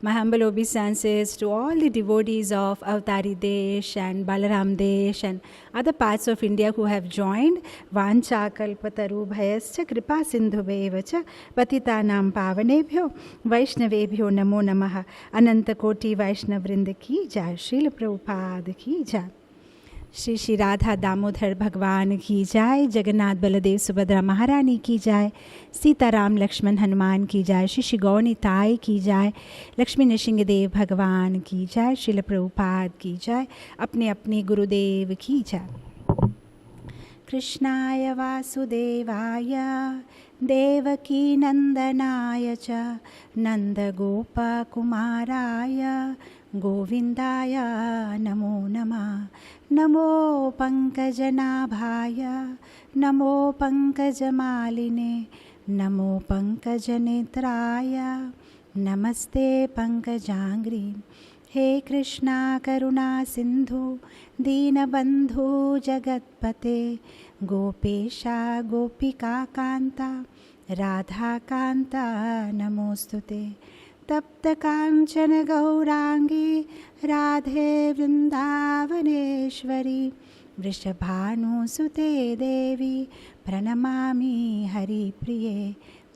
my humble obeisances to all the devotees of Avatari Desh and Balaram Desh and other parts of India who have joined. Vancha kalpataru bhayascha kripa sindhubeva cha patitanam pavanebhyo vaishnavebhyo namo namaha. Ananta koti Vaishnav vrinda ki jai. Srila Prabhupada ki jai. Shri Shri Radha Damodar भगवान की जय. जगन्नाथ बलदेव सुभद्रा महारानी की जय. सीताराम लक्ष्मण हनुमान की जय. श्री श्री गौनिताई की जय. लक्ष्मी नृसिंहदेव भगवान की जय. श्रील प्रभुपाद की जय. अपने अपने गुरुदेव की जय. कृष्णाय वासुदेवाय देवकी नंदनाय च नंदगोपकुमाराय गोविंदाय नमो नमः. नमो पंकजनाभाय नमो पंकजमालिने नमो पंकजनेत्राय नमस्ते पंकजांग्री. हे कृष्णा करुणा सिंधु दीनबंधु जगत्पते गोपेशा गोपिका कांता राधा कांता नमोस्तुते. तप्त कांचन गौरांगी राधे वृंदावनेश्वरी वृषभानुसुते देवी प्रणमामि हरिप्रिये.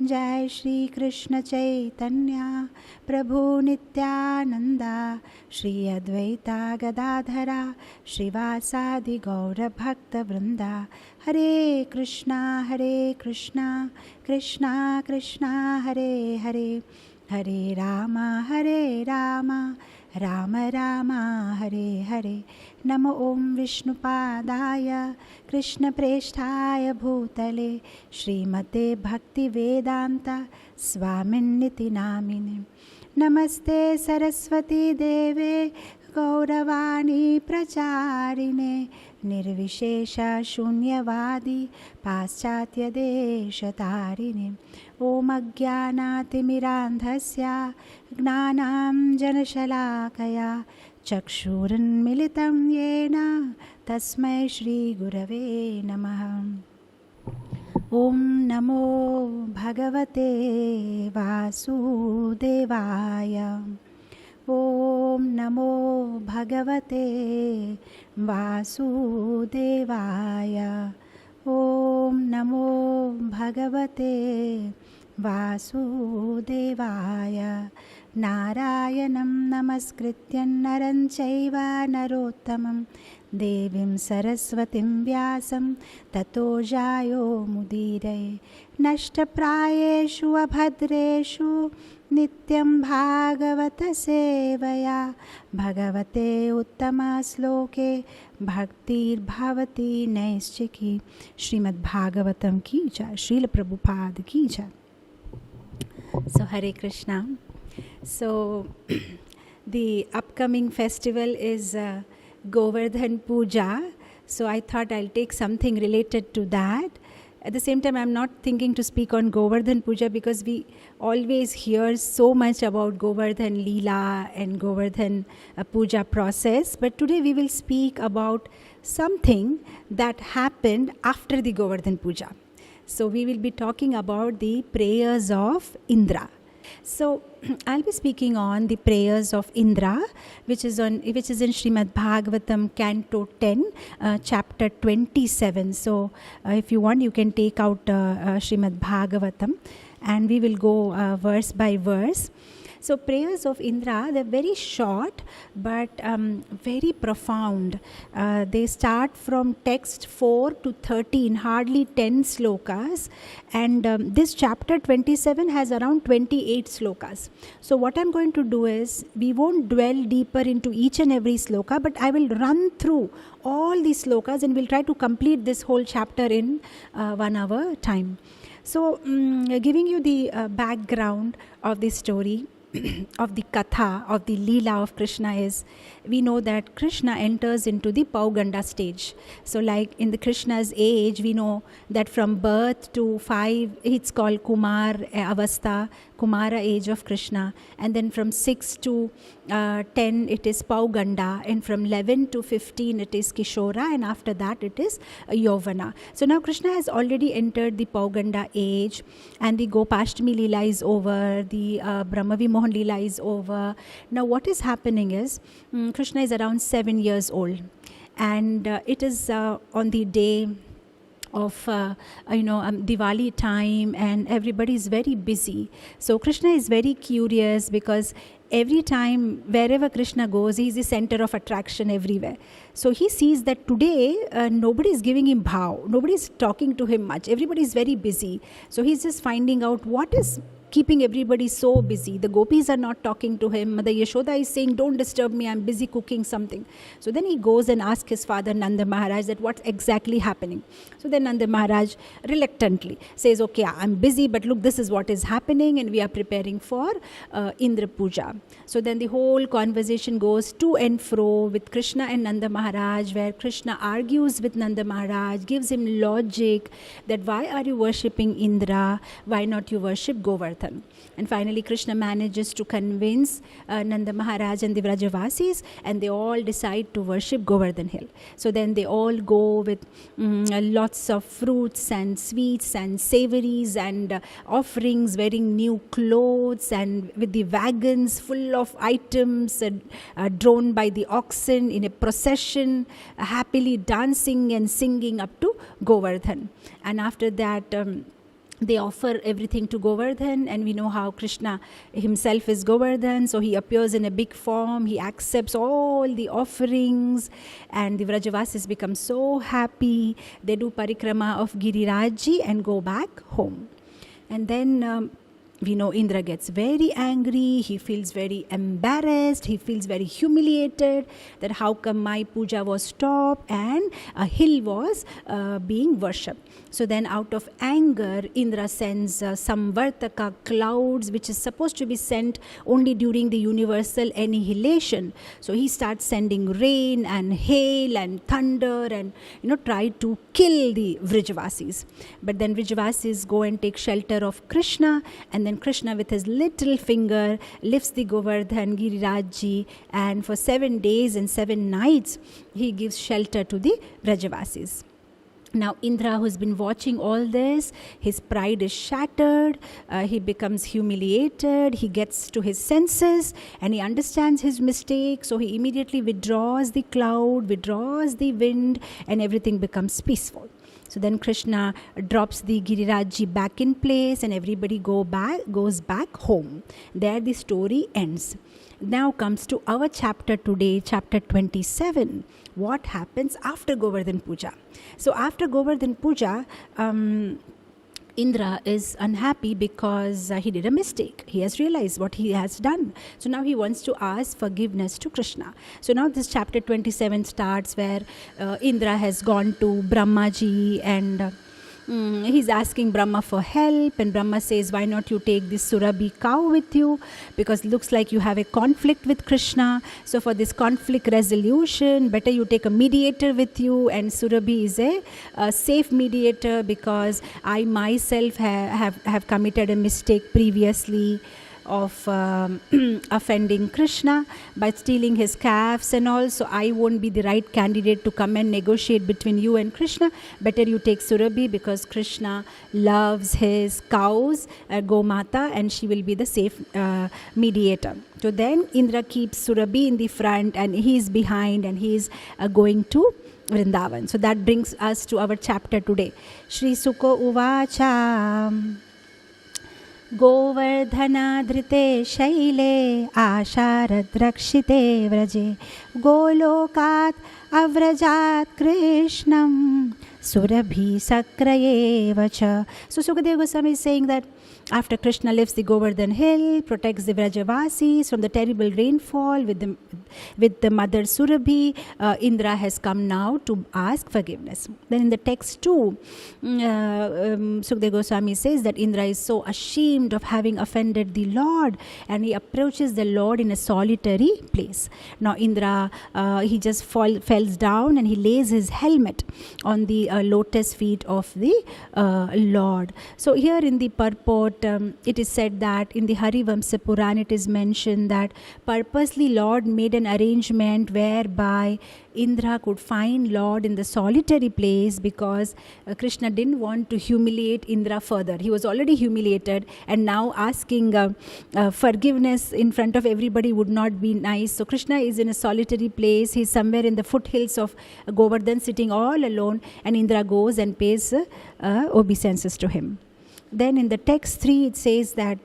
जय श्री कृष्ण चैतन्य प्रभु नित्यानंदा श्री अद्वैता गदाधरा श्रीवासादि गौरभक्तवृंदा. हरे कृष्णा कृष्णा कृष्णा हरे हरे हरे राम राम राम हरे हरे. नमो ओम विष्णुपादाय कृष्णप्रेष्ठाय भूतले श्रीमते भक्तिवेदांता स्वामिन्निति नामिने. नमस्ते सरस्वती देवे गौरवाणी प्रचारिणे निर्विशेष शून्यवादी पाश्चात्य देशतारिणे. ओम अज्ञानातिमिरान्धस्य ज्ञानाञ्जनशलाकया चक्षुरुन्मिलितं येन तस्मै श्रीगुरवे नमः. ओम नमो भगवते वासुदेवाय. ओम नमो भगवते वासुदेवाय. ओम नमो भगवते वासुदेवाय. नारायणं नमस्कृत्य नरं चैव नरोत्तमं देवीं सरस्वतीं व्यासं ततो जायो मुदीरये. नष्टप्रायेषु अभद्रेषु नित्यं भागवत सेवया भगवते उत्तमश्लोके भक्तिर्भवति नैश्चिकी. श्रीमद्भागवतम की जय. श्रील प्रभुपाद की जय. So Hare Krishna. So the upcoming festival is Govardhan Puja. So I thought I'll take something related to that. At the same time, I'm not thinking to speak on Govardhan Puja because we always hear so much about Govardhan Leela and Govardhan Puja process. But today we will speak about something that happened after the Govardhan Puja. So we will be talking about the prayers of Indra. So I'll be speaking on the prayers of Indra, which is in Srimad Bhagavatam, Canto 10, Chapter 27. So if you want, you can take out Srimad Bhagavatam and we will go verse by verse. So prayers of Indra, they're very short but very profound. They start from text 4 to 13, hardly 10 slokas. And this chapter 27 has around 28 slokas. So what I'm going to do is, we won't dwell deeper into each and every sloka, but I will run through all these slokas and we'll try to complete this whole chapter in 1 hour time. So giving you the background of the story, of the katha, of the Leela of Krishna is, we know that Krishna enters into the Pauganda stage. So like in the Krishna's age, we know that from birth to 5, it's called Kumar Avastha, Kumara age of Krishna, and then from 6 to 10 it is Pauganda, and from 11 to 15 it is Kishora, and after that it is Yovana. So now Krishna has already entered the Pauganda age, and the Gopashtami Leela is over, the Brahmavi Mohan Leela is over. Now what is happening is Krishna is around 7 years old, and it is on the day of Diwali time, and everybody is very busy. So Krishna is very curious, because every time wherever Krishna goes, he is the center of attraction everywhere. So he sees that today nobody is giving him bhav, nobody is talking to him much, everybody is very busy. So he's just finding out what is keeping everybody so busy. The gopis are not talking to him. Mother Yashoda is saying, don't disturb me, I'm busy cooking something. So then he goes and asks his father Nanda Maharaj that what's exactly happening. So then Nanda Maharaj reluctantly says, okay, I'm busy, but look, this is what is happening, and we are preparing for Indra Puja. So then the whole conversation goes to and fro with Krishna and Nanda Maharaj, where Krishna argues with Nanda Maharaj, gives him logic that why are you worshipping Indra, why not you worship Govardhan. And finally Krishna manages to convince Nanda Maharaj and the Vrajavasis, and they all decide to worship Govardhan hill. So then they all go with lots of fruits and sweets and savories and offerings, wearing new clothes, and with the wagons full of items drawn by the oxen in a procession, happily dancing and singing up to Govardhan. And after that they offer everything to Govardhan, and we know how Krishna himself is Govardhan, so he appears in a big form, he accepts all the offerings, and the Vrajavasis become so happy. They do parikrama of Girirajji and go back home. And then we know Indra gets very angry, he feels very embarrassed, he feels very humiliated that how come my puja was stopped and a hill was being worshipped. So then out of anger, Indra sends some Vartaka clouds, which is supposed to be sent only during the universal annihilation. So he starts sending rain and hail and thunder and try to kill the Vrajavasis. But then Vrajavasis go and take shelter of Krishna, and then Krishna with his little finger lifts the Govardhan Girirajji, and for 7 days and 7 nights he gives shelter to the Vrajavasis. Now Indra, who's been watching all this, his pride is shattered, he becomes humiliated, he gets to his senses and he understands his mistake, so he immediately withdraws the cloud, withdraws the wind, and everything becomes peaceful. So then Krishna drops the Girirajji back in place, and everybody goes back home. There the story ends. Now comes to our chapter today, chapter 27. What happens after Govardhan Puja? So after Govardhan Puja, Indra is unhappy because he did a mistake. He has realized what he has done. So now he wants to ask forgiveness to Krishna. So now this chapter 27 starts where Indra has gone to Brahmaji, and he's asking Brahma for help, and Brahma says, why not you take this Surabhi cow with you, because it looks like you have a conflict with Krishna. So for this conflict resolution, better you take a mediator with you, and Surabhi is a safe mediator, because I myself have committed a mistake previously of offending Krishna by stealing his calves and all, so I won't be the right candidate to come and negotiate between you and Krishna. Better you take Surabhi, because Krishna loves his cows, Gomata, and she will be the safe mediator. So then Indra keeps Surabhi in the front and he is behind, and he is going to Vrindavan. So that brings us to our chapter today. Shri Sukha Uvacha Govardhanadhrite shaile asharadrakshite vraje golokat avrajat krishnam surabhi sakraye vacha. So Sukadeva Goswami is saying that after Krishna lifts the Govardhan hill, protects the Vrajavasis from the terrible rainfall with the mother Surabhi, Indra has come now to ask forgiveness. Then in the text too, Sukadeva Goswami says that Indra is so ashamed of having offended the Lord, and he approaches the Lord in a solitary place. Now Indra, he just falls down and he lays his helmet on the lotus feet of the Lord. So here in the purport, it is said that in the Harivamsa Puran, it is mentioned that purposely Lord made an arrangement whereby Indra could find Lord in the solitary place, because Krishna didn't want to humiliate Indra further. He was already humiliated, and now asking forgiveness in front of everybody would not be nice. So Krishna is in a solitary place. He's somewhere in the foothills of Govardhan, sitting all alone, and Indra goes and pays obeisances to him. Then in the text 3, it says that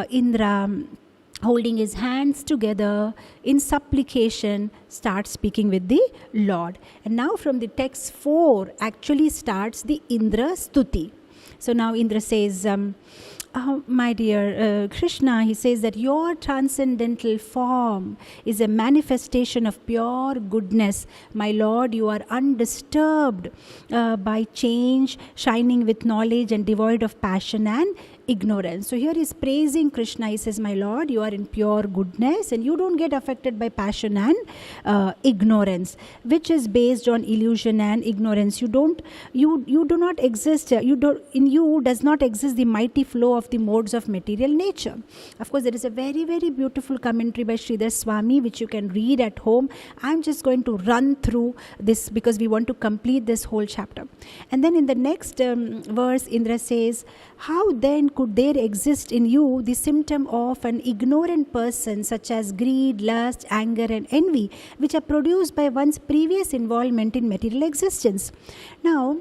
Indra, holding his hands together in supplication, starts speaking with the Lord. And now from the text 4 actually starts the Indra Stuti. So now Indra says, my dear Krishna, he says that your transcendental form is a manifestation of pure goodness. My Lord, you are undisturbed by change, shining with knowledge and devoid of passion and ignorance. So here he's praising Krishna. He says, my Lord, you are in pure goodness and you don't get affected by passion and ignorance, which is based on illusion and ignorance. You do not exist. In you does not exist the mighty flow of the modes of material nature. Of course, there is a very, very beautiful commentary by Sridhar Swami, which you can read at home. I'm just going to run through this because we want to complete this whole chapter. And then in the next verse, Indra says, how then could there exist in you the symptom of an ignorant person, such as greed, lust, anger and envy, which are produced by one's previous involvement in material existence? Now,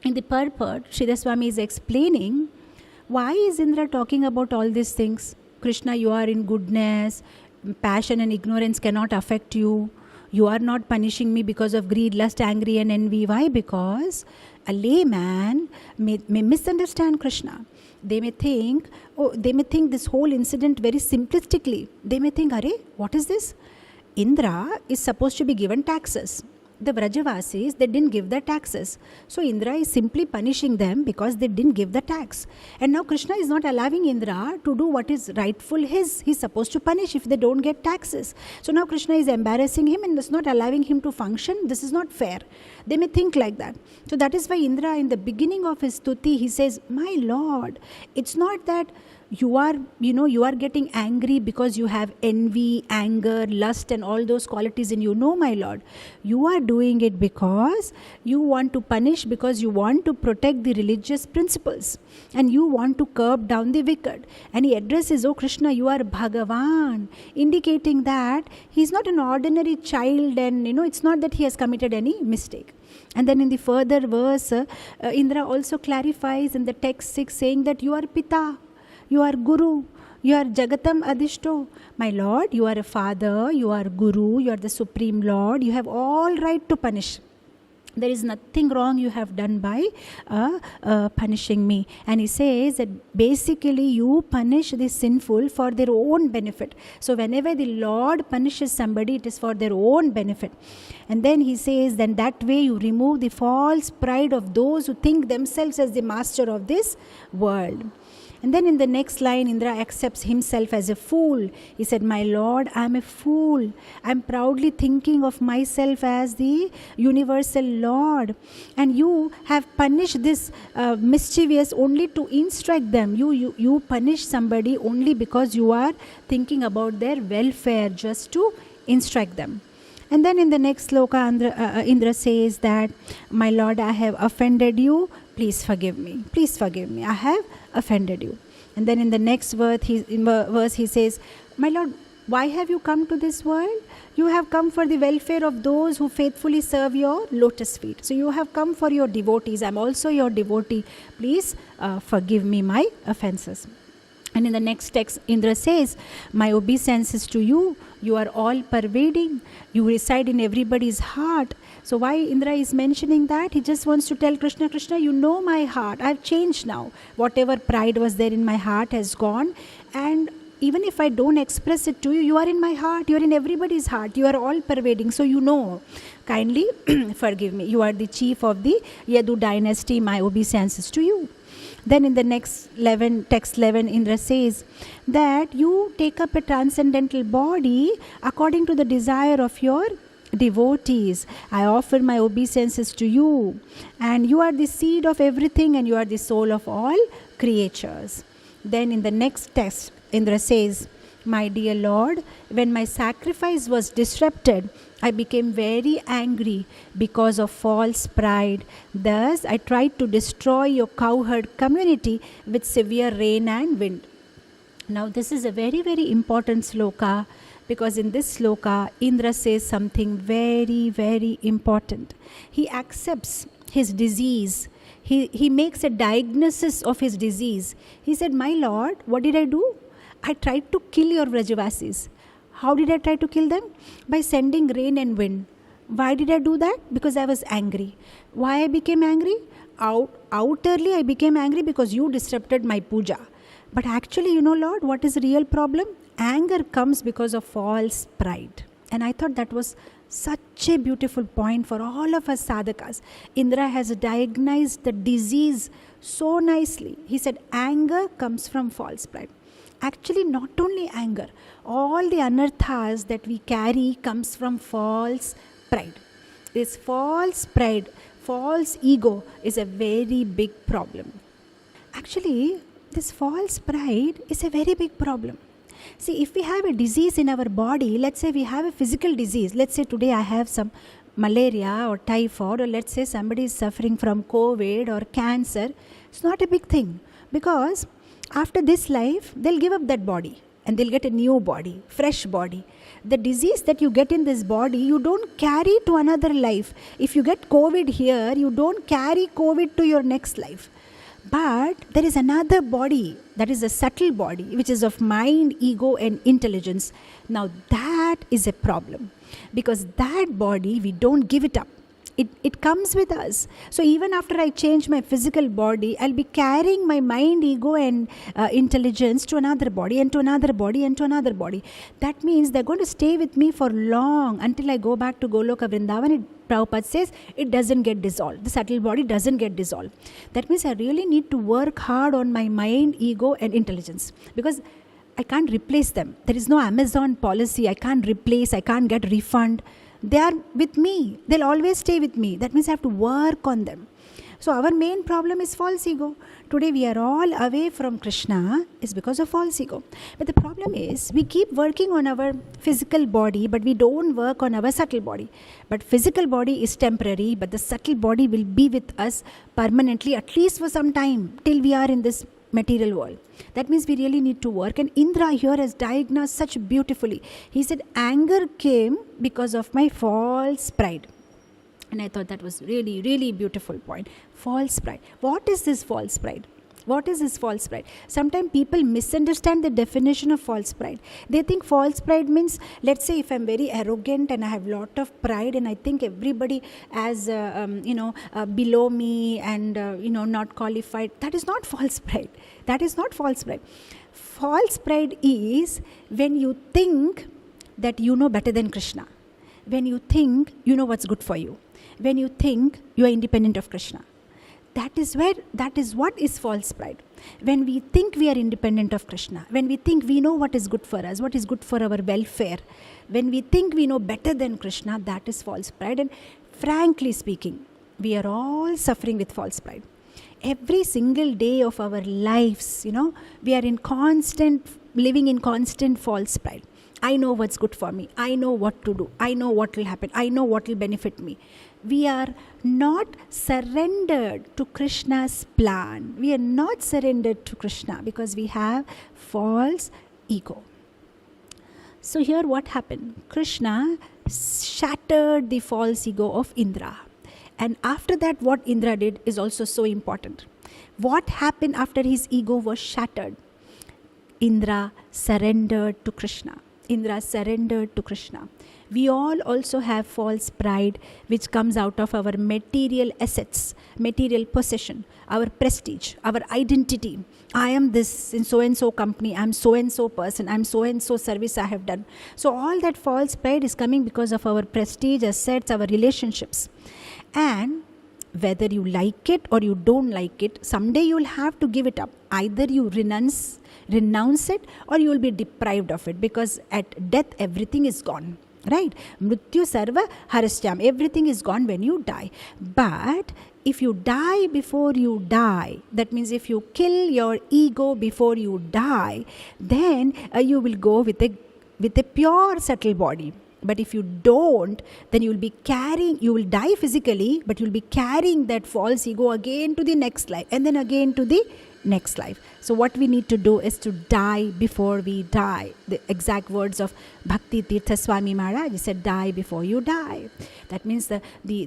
in the purport, Sridhar Swami is explaining, why is Indra talking about all these things? Krishna, you are in goodness, passion and ignorance cannot affect you. You are not punishing me because of greed, lust, anger and envy. Why? Because a layman may misunderstand Krishna. They may think this whole incident very simplistically. They may think, Hare, what is this? Indra is supposed to be given taxes. The Vrajavasis, they didn't give their taxes. So Indra is simply punishing them because they didn't give the tax. And now Krishna is not allowing Indra to do what is rightful his. He's supposed to punish if they don't get taxes. So now Krishna is embarrassing him and is not allowing him to function. This is not fair. They may think like that. So that is why Indra, in the beginning of his stuti, he says, my Lord, it's not that you are getting angry because you have envy, anger, lust and all those qualities in you. No, my Lord. You are doing it because you want to punish, because you want to protect the religious principles and you want to curb down the wicked. And he addresses, oh Krishna, you are Bhagavan, indicating that he is not an ordinary child and it's not that he has committed any mistake. And then in the further verse, Indra also clarifies in the text 6 saying that you are Pita, you are Guru, you are Jagatam Adishto. My Lord, you are a father, you are Guru, you are the Supreme Lord. You have all right to punish. There is nothing wrong you have done by punishing me. And he says that basically you punish the sinful for their own benefit. So whenever the Lord punishes somebody, it is for their own benefit. And then he says, then that way you remove the false pride of those who think themselves as the master of this world. And then in the next line, Indra accepts himself as a fool. He said, my Lord, I am a fool. I am proudly thinking of myself as the universal Lord. And you have punished this mischievous only to instruct them. You punish somebody only because you are thinking about their welfare, just to instruct them. And then in the next sloka, Indra says that, my Lord, I have offended you. Please forgive me. Please forgive me. I have offended you. And then in the next verse, he says, my Lord, why have you come to this world? You have come for the welfare of those who faithfully serve your lotus feet. So you have come for your devotees. I am also your devotee. Please forgive me my offenses. And in the next text, Indra says, my obeisances to you, you are all pervading. You reside in everybody's heart. So why Indra is mentioning that? He just wants to tell Krishna, Krishna, you know my heart. I've changed now. Whatever pride was there in my heart has gone. And even if I don't express it to you, you are in my heart. You are in everybody's heart. You are all pervading. So you know. Kindly forgive me. You are the chief of the Yadu dynasty. My obeisances to you. Then in the next text 11, Indra says that you take up a transcendental body according to the desire of your devotees. I offer my obeisances to you. And you are the seed of everything and you are the soul of all creatures. Then in the next text, Indra says, my dear Lord, when my sacrifice was disrupted, I became very angry because of false pride. Thus, I tried to destroy your cowherd community with severe rain and wind. Now, this is a very, very important sloka, because in this sloka, Indra says something very, very important. He accepts his disease. He makes a diagnosis of his disease. He said, my Lord, what did I do? I tried to kill your Vrajavasis. How did I try to kill them? By sending rain and wind. Why did I do that? Because I was angry. Why I became angry? Outerly I became angry because you disrupted my puja. But actually, you know, Lord, what is the real problem? Anger comes because of false pride. And I thought that was such a beautiful point for all of us sadhakas. Indra has diagnosed the disease so nicely. He said, anger comes from false pride. Actually, not only anger, all the anarthas that we carry comes from false pride. This false pride, false ego is a very big problem. Actually, this false pride is a very big problem. See, if we have a disease in our body, let's say we have a physical disease. Let's say today I have some malaria or typhoid, or let's say somebody is suffering from COVID or cancer. It's not a big thing, because after this life, they'll give up that body and they'll get a new body, fresh body. The disease that you get in this body, you don't carry to another life. If you get COVID here, you don't carry COVID to your next life. But there is another body, that is a subtle body, which is of mind, ego and intelligence. Now that is a problem, because that body, we don't give it up. It comes with us. So even after I change my physical body, I'll be carrying my mind, ego and intelligence to another body and to another body and to another body. That means they're going to stay with me for long until I go back to Goloka Vrindavan. Prabhupada says it doesn't get dissolved. The subtle body doesn't get dissolved. That means I really need to work hard on my mind, ego and intelligence, because I can't replace them. There is no Amazon policy. I can't replace, I can't get refund. They are with me. They'll always stay with me. That means I have to work on them. So our main problem is false ego. Today we are all away from Krishna is because of false ego. But the problem is we keep working on our physical body, but we don't work on our subtle body. But physical body is temporary, but the subtle body will be with us permanently, at least for some time, till we are in this material world. That means we really need to work. And Indra here has diagnosed such beautifully. He said, anger came because of my false pride. And I thought that was really, really beautiful point. False pride. What is this false pride? What is this false pride? Sometimes people misunderstand the definition of false pride. They think false pride means, let's say if I'm very arrogant and I have lot of pride and I think everybody as, below me and, not qualified. That is not false pride. That is not false pride. False pride is when you think that you know better than Krishna. When you think you know what's good for you. When you think you are independent of Krishna. That is what is false pride. When we think we are independent of Krishna, when we think we know what is good for us, what is good for our welfare, when we think we know better than Krishna, that is false pride. And frankly speaking, we are all suffering with false pride. Every single day of our lives, we are living in constant false pride. I know what's good for me. I know what to do. I know what will happen. I know what will benefit me. We are not surrendered to Krishna's plan. We are not surrendered to Krishna because we have false ego. So here what happened? Krishna shattered the false ego of Indra. And after that, what Indra did is also so important. What happened after his ego was shattered? Indra surrendered to Krishna. Indra surrendered to Krishna. We all also have false pride which comes out of our material assets, material possession, our prestige, our identity. I am this in so-and-so company, I am so-and-so person, I am so-and-so service I have done. So all that false pride is coming because of our prestige, assets, our relationships. And whether you like it or you don't like it, someday you will have to give it up. Either you renounce it or you will be deprived of it, because at death everything is gone. Right? Mrityu sarva harasyam. Everything is gone when you die. But if you die before you die, that means if you kill your ego before you die, then you will go with a pure subtle body. But if you don't, then you will die physically, but you will be carrying that false ego again to the next life, and then again to the next life. So what we need to do is to die before we die. The exact words of Bhakti Tirtha Swami Maharaj, he said, die before you die. That means we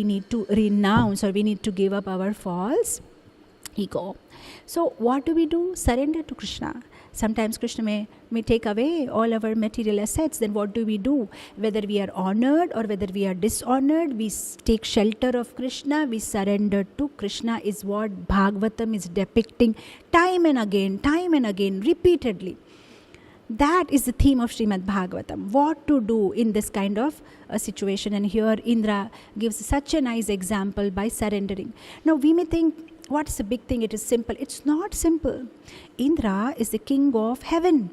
need to renounce, or we need to give up our false ego. So what do? Surrender to Krishna. Sometimes Krishna may take away all our material assets. Then what do? Whether we are honored or whether we are dishonored, we take shelter of Krishna, we surrender to Krishna, is what Bhagavatam is depicting time and again, repeatedly. That is the theme of Srimad Bhagavatam. What to do in this kind of a situation. And here Indra gives such a nice example by surrendering. Now we may think, what's the big thing? It is simple. It's not simple. Indra is the king of heaven.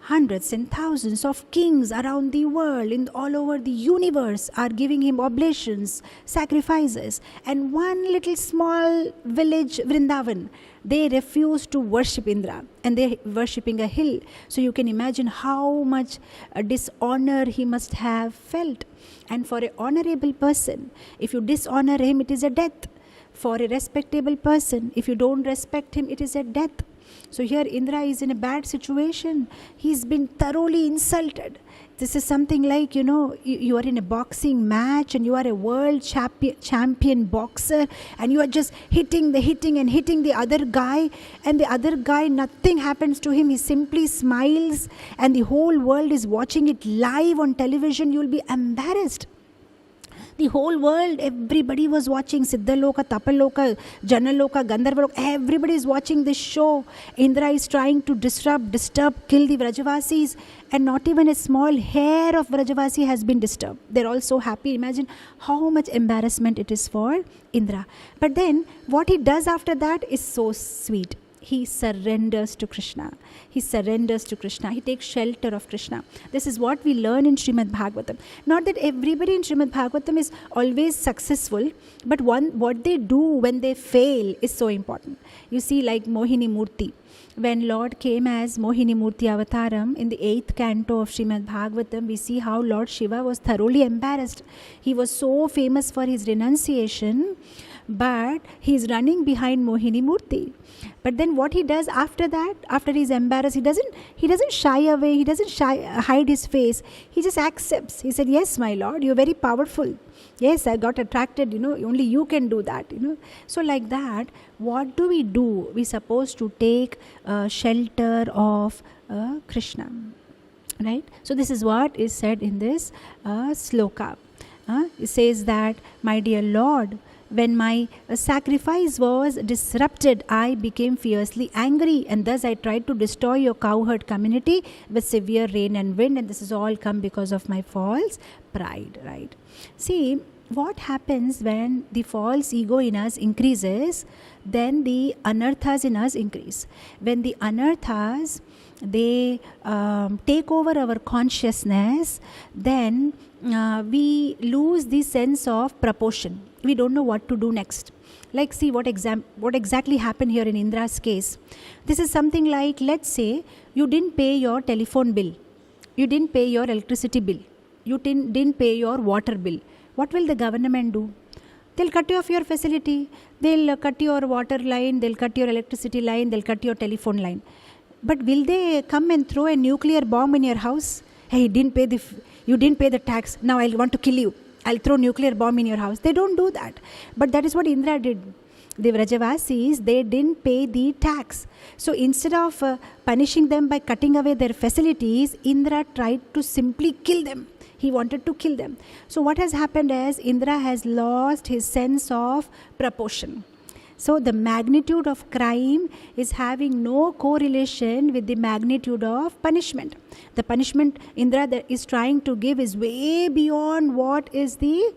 Hundreds and thousands of kings around the world, all over the universe, are giving him oblations, sacrifices. And one little small village, Vrindavan, they refuse to worship Indra, and they're worshipping a hill. So you can imagine how much dishonor he must have felt. And for an honorable person, if you dishonor him, it is a death. For a respectable person, if you don't respect him, it is a death. So here Indra is in a bad situation. He's been thoroughly insulted. This is something like, you are in a boxing match and you are a world champion boxer, and you are just hitting the other guy, and the other guy, nothing happens to him. He simply smiles, and the whole world is watching it live on television. You will be embarrassed. The whole world, everybody was watching. Siddhaloka, Tapaloka, Janaloka, Gandharvaloka, everybody is watching this show. Indra is trying to disturb, kill the Vrajavasis, and not even a small hair of Vrajavasi has been disturbed. They're all so happy. Imagine how much embarrassment it is for Indra. But then what he does after that is so sweet. He surrenders to Krishna. He takes shelter of Krishna. This is what we learn in Srimad Bhagavatam. Not that everybody in Srimad Bhagavatam is always successful, but what they do when they fail is so important. You see, like Mohini Murti. When Lord came as Mohini Murti Avataram in the 8th canto of Srimad Bhagavatam, we see how Lord Shiva was thoroughly embarrassed. He was so famous for his renunciation, but he is running behind Mohini Murti. But then what he does after that, after he is embarrassed, he doesn't shy away, he doesn't hide his face. He just accepts. He said, yes, my Lord, you're very powerful. Yes, I got attracted, only you can do that, So like that, what do? We're supposed to take shelter of Krishna. Right? So this is what is said in this sloka. It says that, my dear Lord, when my sacrifice was disrupted, I became fiercely angry, and thus I tried to destroy your cowherd community with severe rain and wind, and this has all come because of my false pride, right? See, what happens when the false ego in us increases, then the anarthas in us increase. When the anarthas, they take over our consciousness, then we lose the sense of proportion. We don't know what to do next. Like, see what exactly happened here in Indra's case. This is something like, let's say you didn't pay your telephone bill, you didn't pay your electricity bill, you didn't pay your water bill. What will the government do? They'll cut you off your facility, they'll cut your water line, they'll cut your electricity line, they'll cut your telephone line. But will they come and throw a nuclear bomb in your house? Hey, you didn't pay the tax, now I want to kill you, I'll throw nuclear bomb in your house. They don't do that. But that is what Indra did. The Vrajavasis, they didn't pay the tax. So instead of punishing them by cutting away their facilities, Indra tried to simply kill them. He wanted to kill them. So what has happened is, Indra has lost his sense of proportion. So the magnitude of crime is having no correlation with the magnitude of punishment. The punishment Indra is trying to give is way beyond what is the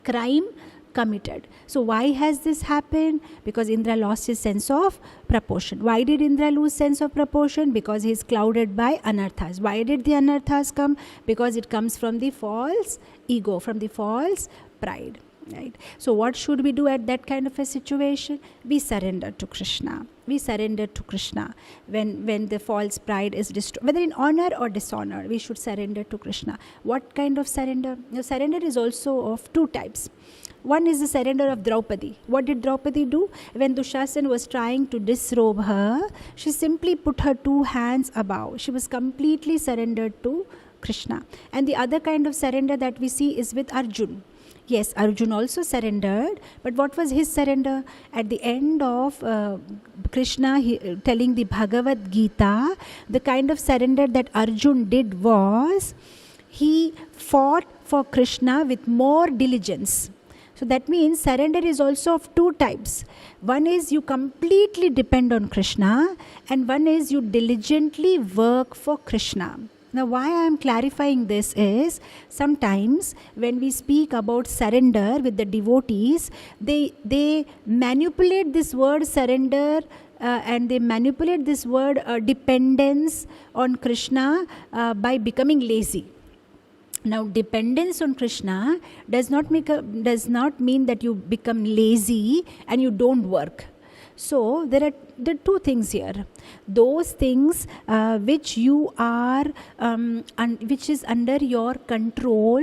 crime committed. So why has this happened? Because Indra lost his sense of proportion. Why did Indra lose sense of proportion? Because he is clouded by anarthas. Why did the anarthas come? Because it comes from the false ego, from the false pride. Right? So what should we do at that kind of a situation? We surrender to Krishna. We surrender to Krishna. When the false pride is destroyed, whether in honor or dishonor, we should surrender to Krishna. What kind of surrender? Now, surrender is also of two types. One is the surrender of Draupadi. What did Draupadi do? When Dushasana was trying to disrobe her, she simply put her two hands above. She was completely surrendered to Krishna. And the other kind of surrender that we see is with Arjun. Yes, Arjun also surrendered, but what was his surrender? At the end of Krishna telling the Bhagavad Gita, the kind of surrender that Arjun did was, he fought for Krishna with more diligence. So that means surrender is also of two types. One is you completely depend on Krishna, and one is you diligently work for Krishna. Now, why I am clarifying this is, sometimes when we speak about surrender with the devotees, they manipulate this word surrender and they manipulate this word dependence on Krishna by becoming lazy. Now, dependence on Krishna does not mean that you become lazy and you don't work. So there are two things here. Those things which you are, which is under your control,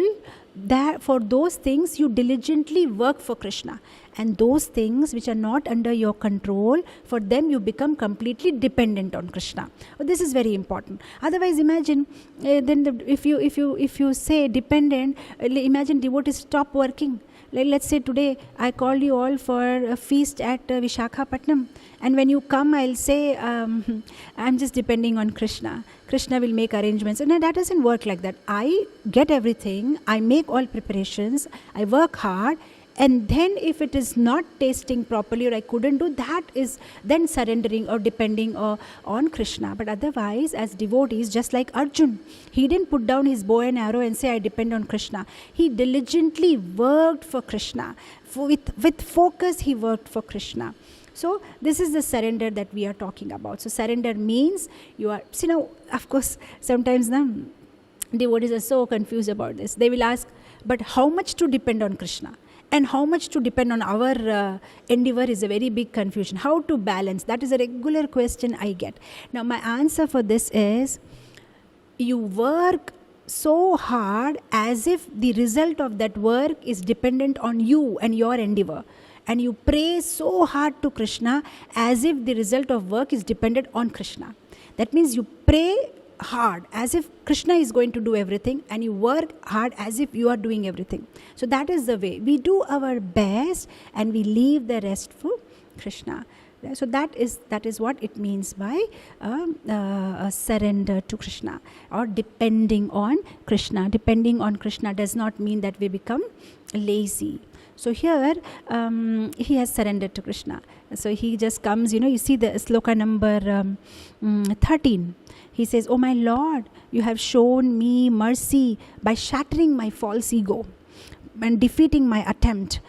that for those things you diligently work for Krishna. And those things which are not under your control, for them you become completely dependent on Krishna. This is very important. Otherwise, imagine if you say dependent, imagine devotees stop working. Let's say today I called you all for a feast at Vishakhapatnam, and when you come I'll say I'm just depending on Krishna. Krishna will make arrangements. No, that doesn't work like that. I get everything, I make all preparations, I work hard, and then if it is not tasting properly or I couldn't do, that is then surrendering or depending on Krishna. But otherwise, as devotees, just like Arjun, he didn't put down his bow and arrow and say, I depend on Krishna. He diligently worked for Krishna. With focus, he worked for Krishna. So this is the surrender that we are talking about. So surrender means you are, of course, sometimes devotees are so confused about this. They will ask, but how much to depend on Krishna? And how much to depend on our endeavor is a very big confusion. How to balance? That is a regular question I get. Now, my answer for this is, you work so hard as if the result of that work is dependent on you and your endeavor. And you pray so hard to Krishna as if the result of work is dependent on Krishna. That means you pray hard as if Krishna is going to do everything, and you work hard as if you are doing everything. So that is the way we do our best and we leave the rest for Krishna. So that is what it means by surrender to Krishna or depending on Krishna. Depending on Krishna does not mean that we become lazy. So here he has surrendered to Krishna. So he just comes, you see the sloka number 13. He says, oh my Lord, you have shown me mercy by shattering my false ego and defeating my attempt.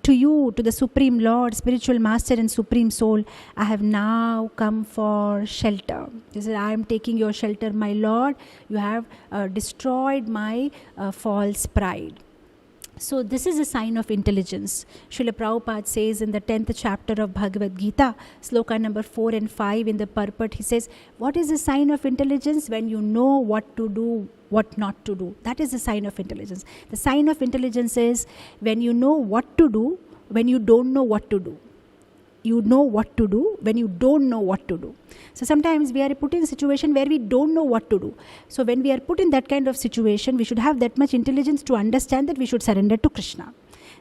To you, to the Supreme Lord, Spiritual Master and Supreme Soul, I have now come for shelter. He said, I am taking your shelter, my Lord. You have destroyed my false pride. So this is a sign of intelligence. Srila Prabhupada says in the 10th chapter of Bhagavad Gita, sloka number 4 and 5 in the purport, he says, what is a sign of intelligence? When you know what to do, what not to do. That is a sign of intelligence. The sign of intelligence is when you know what to do, when you don't know what to do. You know what to do when you don't know what to do. So sometimes we are put in a situation where we don't know what to do. So when we are put in that kind of situation, we should have that much intelligence to understand that we should surrender to Krishna.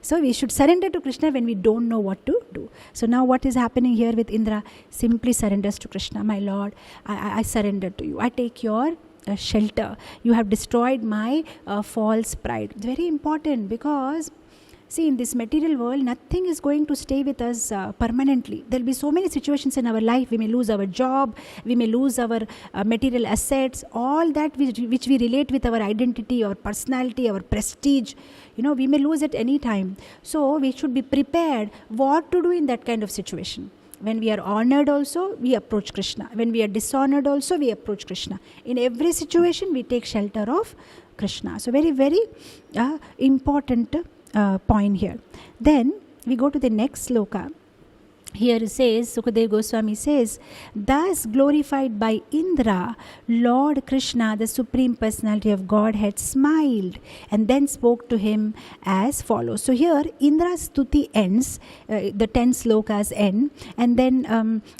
So we should surrender to Krishna when we don't know what to do. So now what is happening here with Indra? Simply surrenders to Krishna. My Lord, I surrender to you. I take your shelter. You have destroyed my false pride. It's very important because See, in this material world, nothing is going to stay with us permanently. There will be so many situations in our life. We may lose our job, we may lose our material assets, all that which we relate with our identity, our personality, our prestige. We may lose at any time. So we should be prepared what to do in that kind of situation. When we are honored also, we approach Krishna. When we are dishonored also, we approach Krishna. In every situation, we take shelter of Krishna. So very, very important point here. Then we go to the next sloka. Here it says, Sukadeva Goswami says, thus glorified by Indra, Lord Krishna, the Supreme Personality of Godhead, smiled and then spoke to him as follows. So here Indra's stuti ends, the 10 slokas end, and then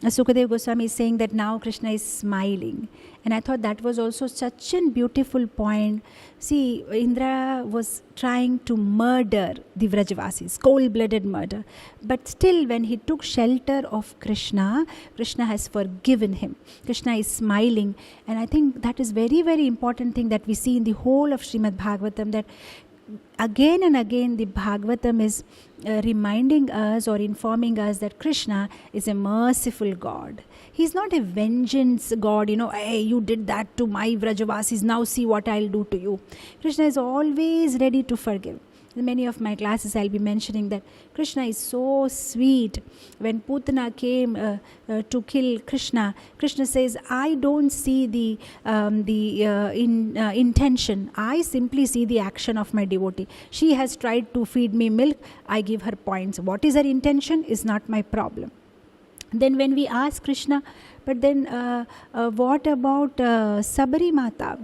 Sukadeva Goswami is saying that now Krishna is smiling. And I thought that was also such a beautiful point. See, Indra was trying to murder the Vrajavasis, cold-blooded murder. But still, when he took shelter of Krishna, Krishna has forgiven him. Krishna is smiling. And I think that is very, very important thing that we see in the whole of Srimad Bhagavatam, that again and again the Bhagavatam is reminding us or informing us that Krishna is a merciful God. He's not a vengeance God, hey, you did that to my Vrajavasis, now see what I'll do to you. Krishna is always ready to forgive. In many of my classes, I'll be mentioning that Krishna is so sweet. When Putana came to kill Krishna, Krishna says, I don't see the intention. I simply see the action of my devotee. She has tried to feed me milk. I give her points. What is her intention is not my problem. Then when we ask Krishna, but then what about Sabari Mata?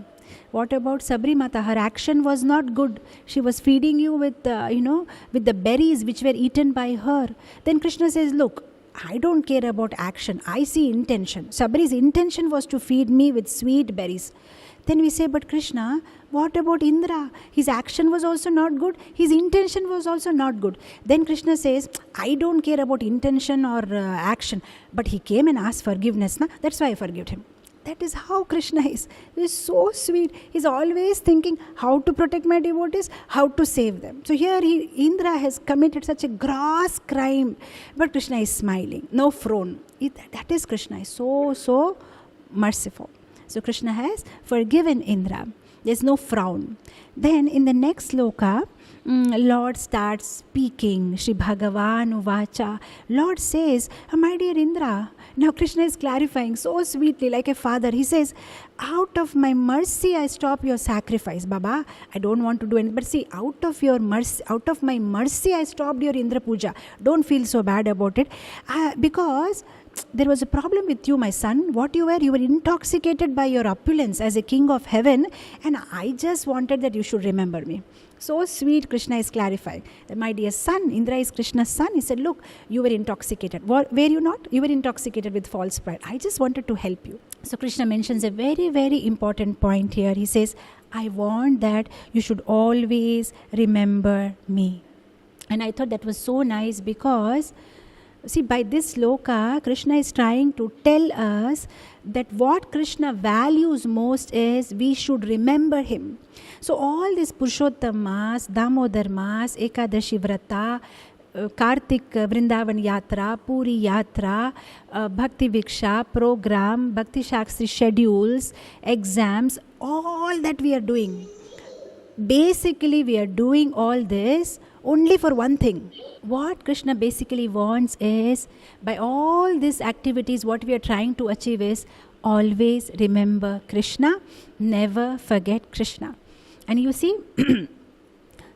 What about Sabri Mata? Her action was not good. She was feeding you with, with the berries which were eaten by her. Then Krishna says, look, I don't care about action. I see intention. Sabri's intention was to feed me with sweet berries. Then we say, but Krishna, what about Indra? His action was also not good. His intention was also not good. Then Krishna says, I don't care about intention or action. But he came and asked forgiveness. That's why I forgive him. That is how Krishna is. He is so sweet. He is always thinking how to protect my devotees, how to save them. So here Indra has committed such a gross crime. But Krishna is smiling. No frown. That is Krishna. Is so merciful. So Krishna has forgiven Indra. There is no frown. Then in the next sloka, Lord starts speaking. Shri Bhagavan Uvacha. Lord says, my dear Indra. Now Krishna is clarifying so sweetly like a father. He says, out of my mercy I stop your sacrifice. Baba, I don't want to do anything. But see, out of my mercy I stopped your Indra Puja. Don't feel so bad about it. Because there was a problem with you, my son. What you were intoxicated by your opulence as a king of heaven, and I just wanted that you should remember me. So sweet, Krishna is clarifying. My dear son, Indra is Krishna's son. He said, look, you were intoxicated. Were you not? You were intoxicated with false pride. I just wanted to help you. So Krishna mentions a very, very important point here. He says, I want that you should always remember me. And I thought that was so nice because, see, by this sloka, Krishna is trying to tell us that what Krishna values most is we should remember him. So all these Purushottam Mas, Damodar Mas, Ekadashi Vrata, Kartik Vrindavan Yatra, Puri Yatra, Bhakti Viksha, program, Bhakti Sastri schedules, exams, all that we are doing. Basically, we are doing all this only for one thing. What Krishna basically wants is, by all these activities, what we are trying to achieve is always remember Krishna, never forget Krishna. And you see,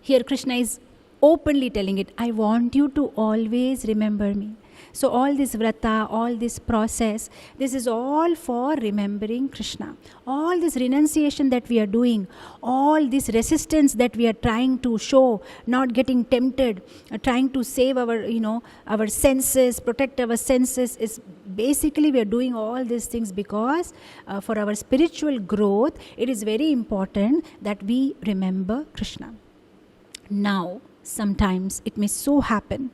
here Krishna is openly telling it, I want you to always remember me. So all this vrata, all this process, this is all for remembering Krishna. All this renunciation that we are doing, all this resistance that we are trying to show, not getting tempted, trying to save our senses, protect our senses, is basically we are doing all these things because for our spiritual growth, it is very important that we remember Krishna. Now, sometimes it may so happen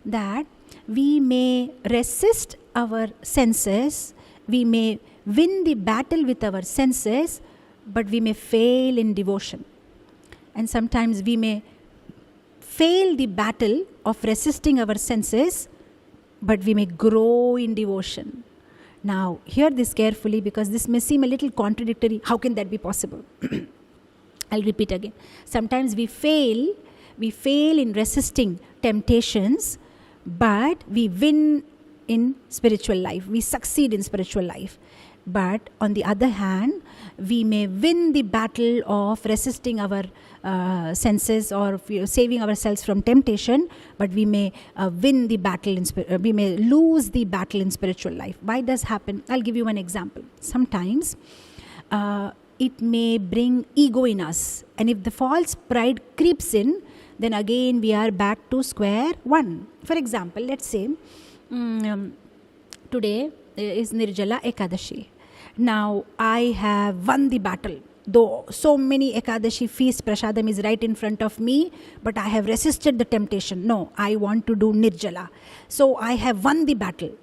that we may resist our senses, we may win the battle with our senses, but we may fail in devotion. And sometimes we may fail the battle of resisting our senses, but we may grow in devotion. Now, hear this carefully because this may seem a little contradictory. How can that be possible? I'll repeat again. Sometimes we fail in resisting temptations, but we win in spiritual life. We succeed in spiritual life. But on the other hand, we may win the battle of resisting our senses or saving ourselves from temptation, but we may win the battle we may lose the battle in spiritual life. Why does happen? I'll give you an example. Sometimes it may bring ego in us, and if the false pride creeps in, then again we are back to square one. For example, let's say today is Nirjala Ekadashi. Now I have won the battle. Though so many Ekadashi feast prasadam is right in front of me, but I have resisted the temptation. No, I want to do Nirjala. So I have won the battle.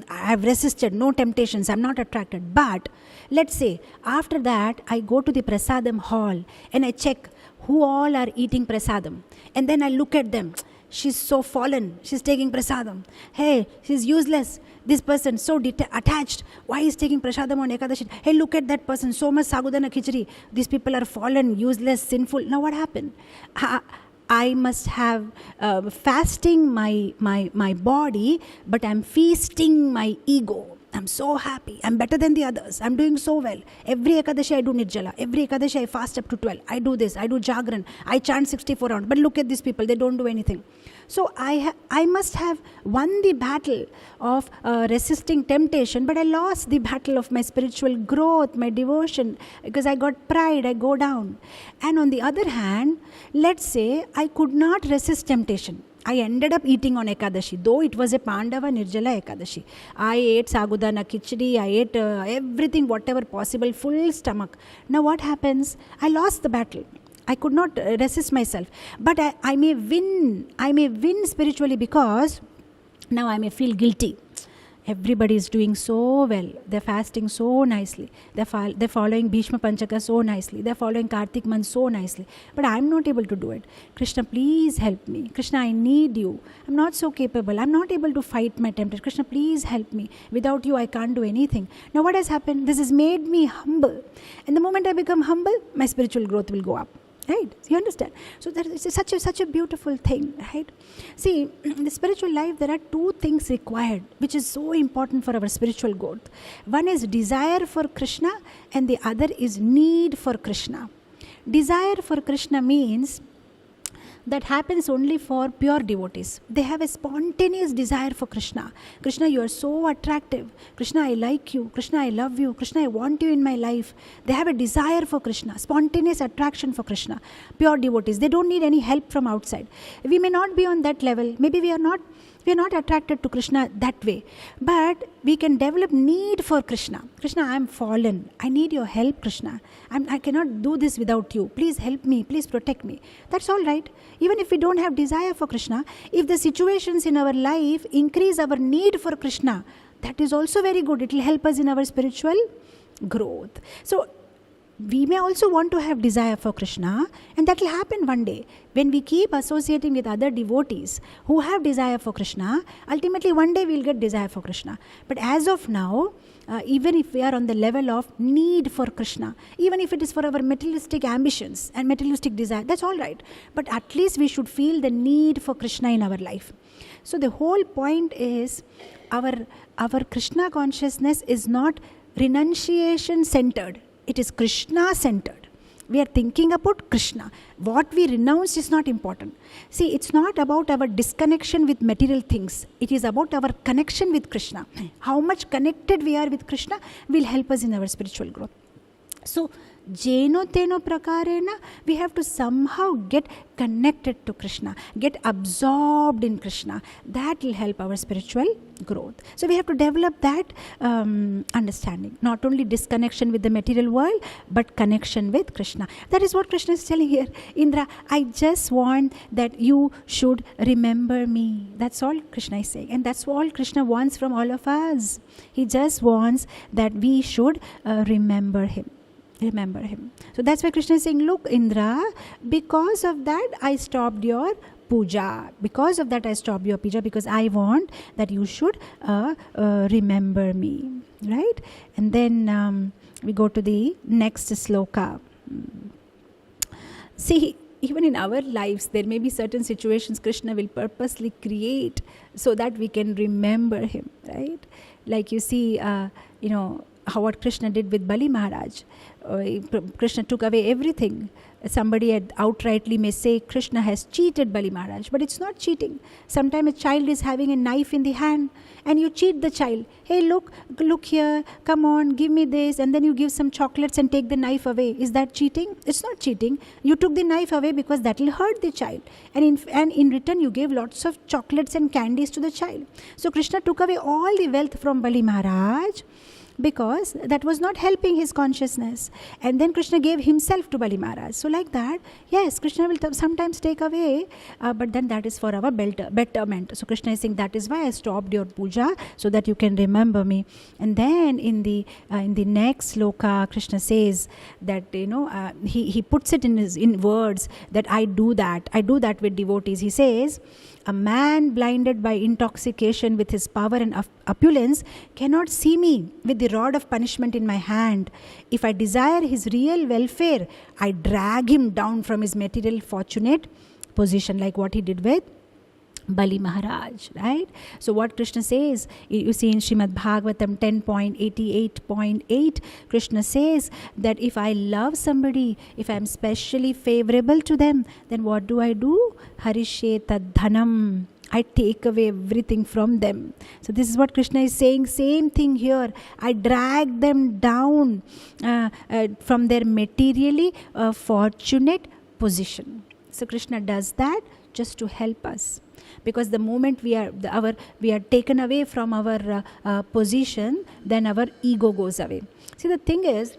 I have resisted, no temptations, I'm not attracted. But let's say after that I go to the prasadam hall and I check who all are eating prasadam. And then I look at them. She's so fallen. She's taking prasadam. Hey, she's useless. This person so attached. Why is taking prasadam on Ekadashi? Hey, look at that person. So much sagudana khichdi. These people are fallen, useless, sinful. Now what happened? I must have fasting my body, but I'm feasting my ego. I'm so happy. I'm better than the others. I'm doing so well. Every Ekadashi I do Nirjala. Every Ekadashi I fast up to 12. I do this. I do Jagran. I chant 64 rounds. But look at these people. They don't do anything. So I must have won the battle of resisting temptation, but I lost the battle of my spiritual growth, my devotion, because I got pride, I go down. And on the other hand, let's say I could not resist temptation. I ended up eating on Ekadashi, though it was a Pandava Nirjala Ekadashi. I ate sagudana khichdi, I ate everything, whatever possible, full stomach. Now what happens? I lost the battle. I could not resist myself. But I may win. I may win spiritually because now I may feel guilty. Everybody is doing so well. They're fasting so nicely. They're following Bhishma Panchaka so nicely. They're following Kartik month so nicely. But I'm not able to do it. Krishna, please help me. Krishna, I need you. I'm not so capable. I'm not able to fight my temptation. Krishna, please help me. Without you, I can't do anything. Now what has happened? This has made me humble. And the moment I become humble, my spiritual growth will go up. Right? You understand? So that is such a beautiful thing, right? See, in the spiritual life, there are two things required, which is so important for our spiritual growth. One is desire for Krishna, and the other is need for Krishna. Desire for Krishna means that happens only for pure devotees. They have a spontaneous desire for Krishna. Krishna, you are so attractive. Krishna, I like you. Krishna, I love you. Krishna, I want you in my life. They have a desire for Krishna, spontaneous attraction for Krishna. Pure devotees. They don't need any help from outside. We may not be on that level. Maybe we are not attracted to Krishna that way. But we can develop need for Krishna. Krishna, I am fallen. I need your help, Krishna. I cannot do this without you. Please help me. Please protect me. That's all right. Even if we don't have desire for Krishna, if the situations in our life increase our need for Krishna, that is also very good. It will help us in our spiritual growth. So, we may also want to have desire for Krishna, and that will happen one day. When we keep associating with other devotees who have desire for Krishna, ultimately one day we will get desire for Krishna. But as of now, even if we are on the level of need for Krishna, even if it is for our materialistic ambitions and materialistic desire, that's all right. But at least we should feel the need for Krishna in our life. So the whole point is our Krishna consciousness is not renunciation centered. It is Krishna centered. We are thinking about Krishna. What we renounce is not important. See, it's not about our disconnection with material things. It is about our connection with Krishna. How much connected we are with Krishna will help us in our spiritual growth. So, Jeno Teno Prakarena, we have to somehow get connected to Krishna, get absorbed in Krishna. That will help our spiritual growth. So we have to develop that understanding. Not only disconnection with the material world, but connection with Krishna. That is what Krishna is telling here. Indra, I just want that you should remember me. That's all Krishna is saying. And that's all Krishna wants from all of us. He just wants that we should remember him. Remember him. So that's why Krishna is saying, look, Indra, because of that I stopped your puja. Because of that, I stopped your puja, because I want that you should remember me. Right? And then we go to the next sloka. See, even in our lives, there may be certain situations Krishna will purposely create so that we can remember him, right? Like you see, how what Krishna did with Bali Maharaj. Krishna took away everything. Somebody outrightly may say Krishna has cheated Bali Maharaj, but it's not cheating. Sometimes a child is having a knife in the hand and you cheat the child. Hey, look here, come on, give me this, and then you give some chocolates and take the knife away. Is that cheating? It's not cheating. You took the knife away because that will hurt the child. And in return, you gave lots of chocolates and candies to the child. So Krishna took away all the wealth from Bali Maharaj, because that was not helping his consciousness. And then Krishna gave himself to Bali Maharaj. So like that, yes, Krishna will sometimes take away, but then that is for our betterment. So Krishna is saying, that is why I stopped your puja, so that you can remember me. And then in the next sloka, Krishna says that, he puts it in words, that I do that with devotees. He says, a man blinded by intoxication with his power and opulence cannot see me with the rod of punishment in my hand. If I desire his real welfare, I drag him down from his material fortunate position, like what he did with Bali Maharaj, right? So what Krishna says, you see in Srimad Bhagavatam 10.88.8, Krishna says that if I love somebody, if I am specially favorable to them, then what do? Harishe tad dhanam. I take away everything from them. So this is what Krishna is saying. Same thing here. I drag them down from their materially fortunate position. So Krishna does that just to help us. Because the moment we are taken away from our position, then our ego goes away. See, the thing is,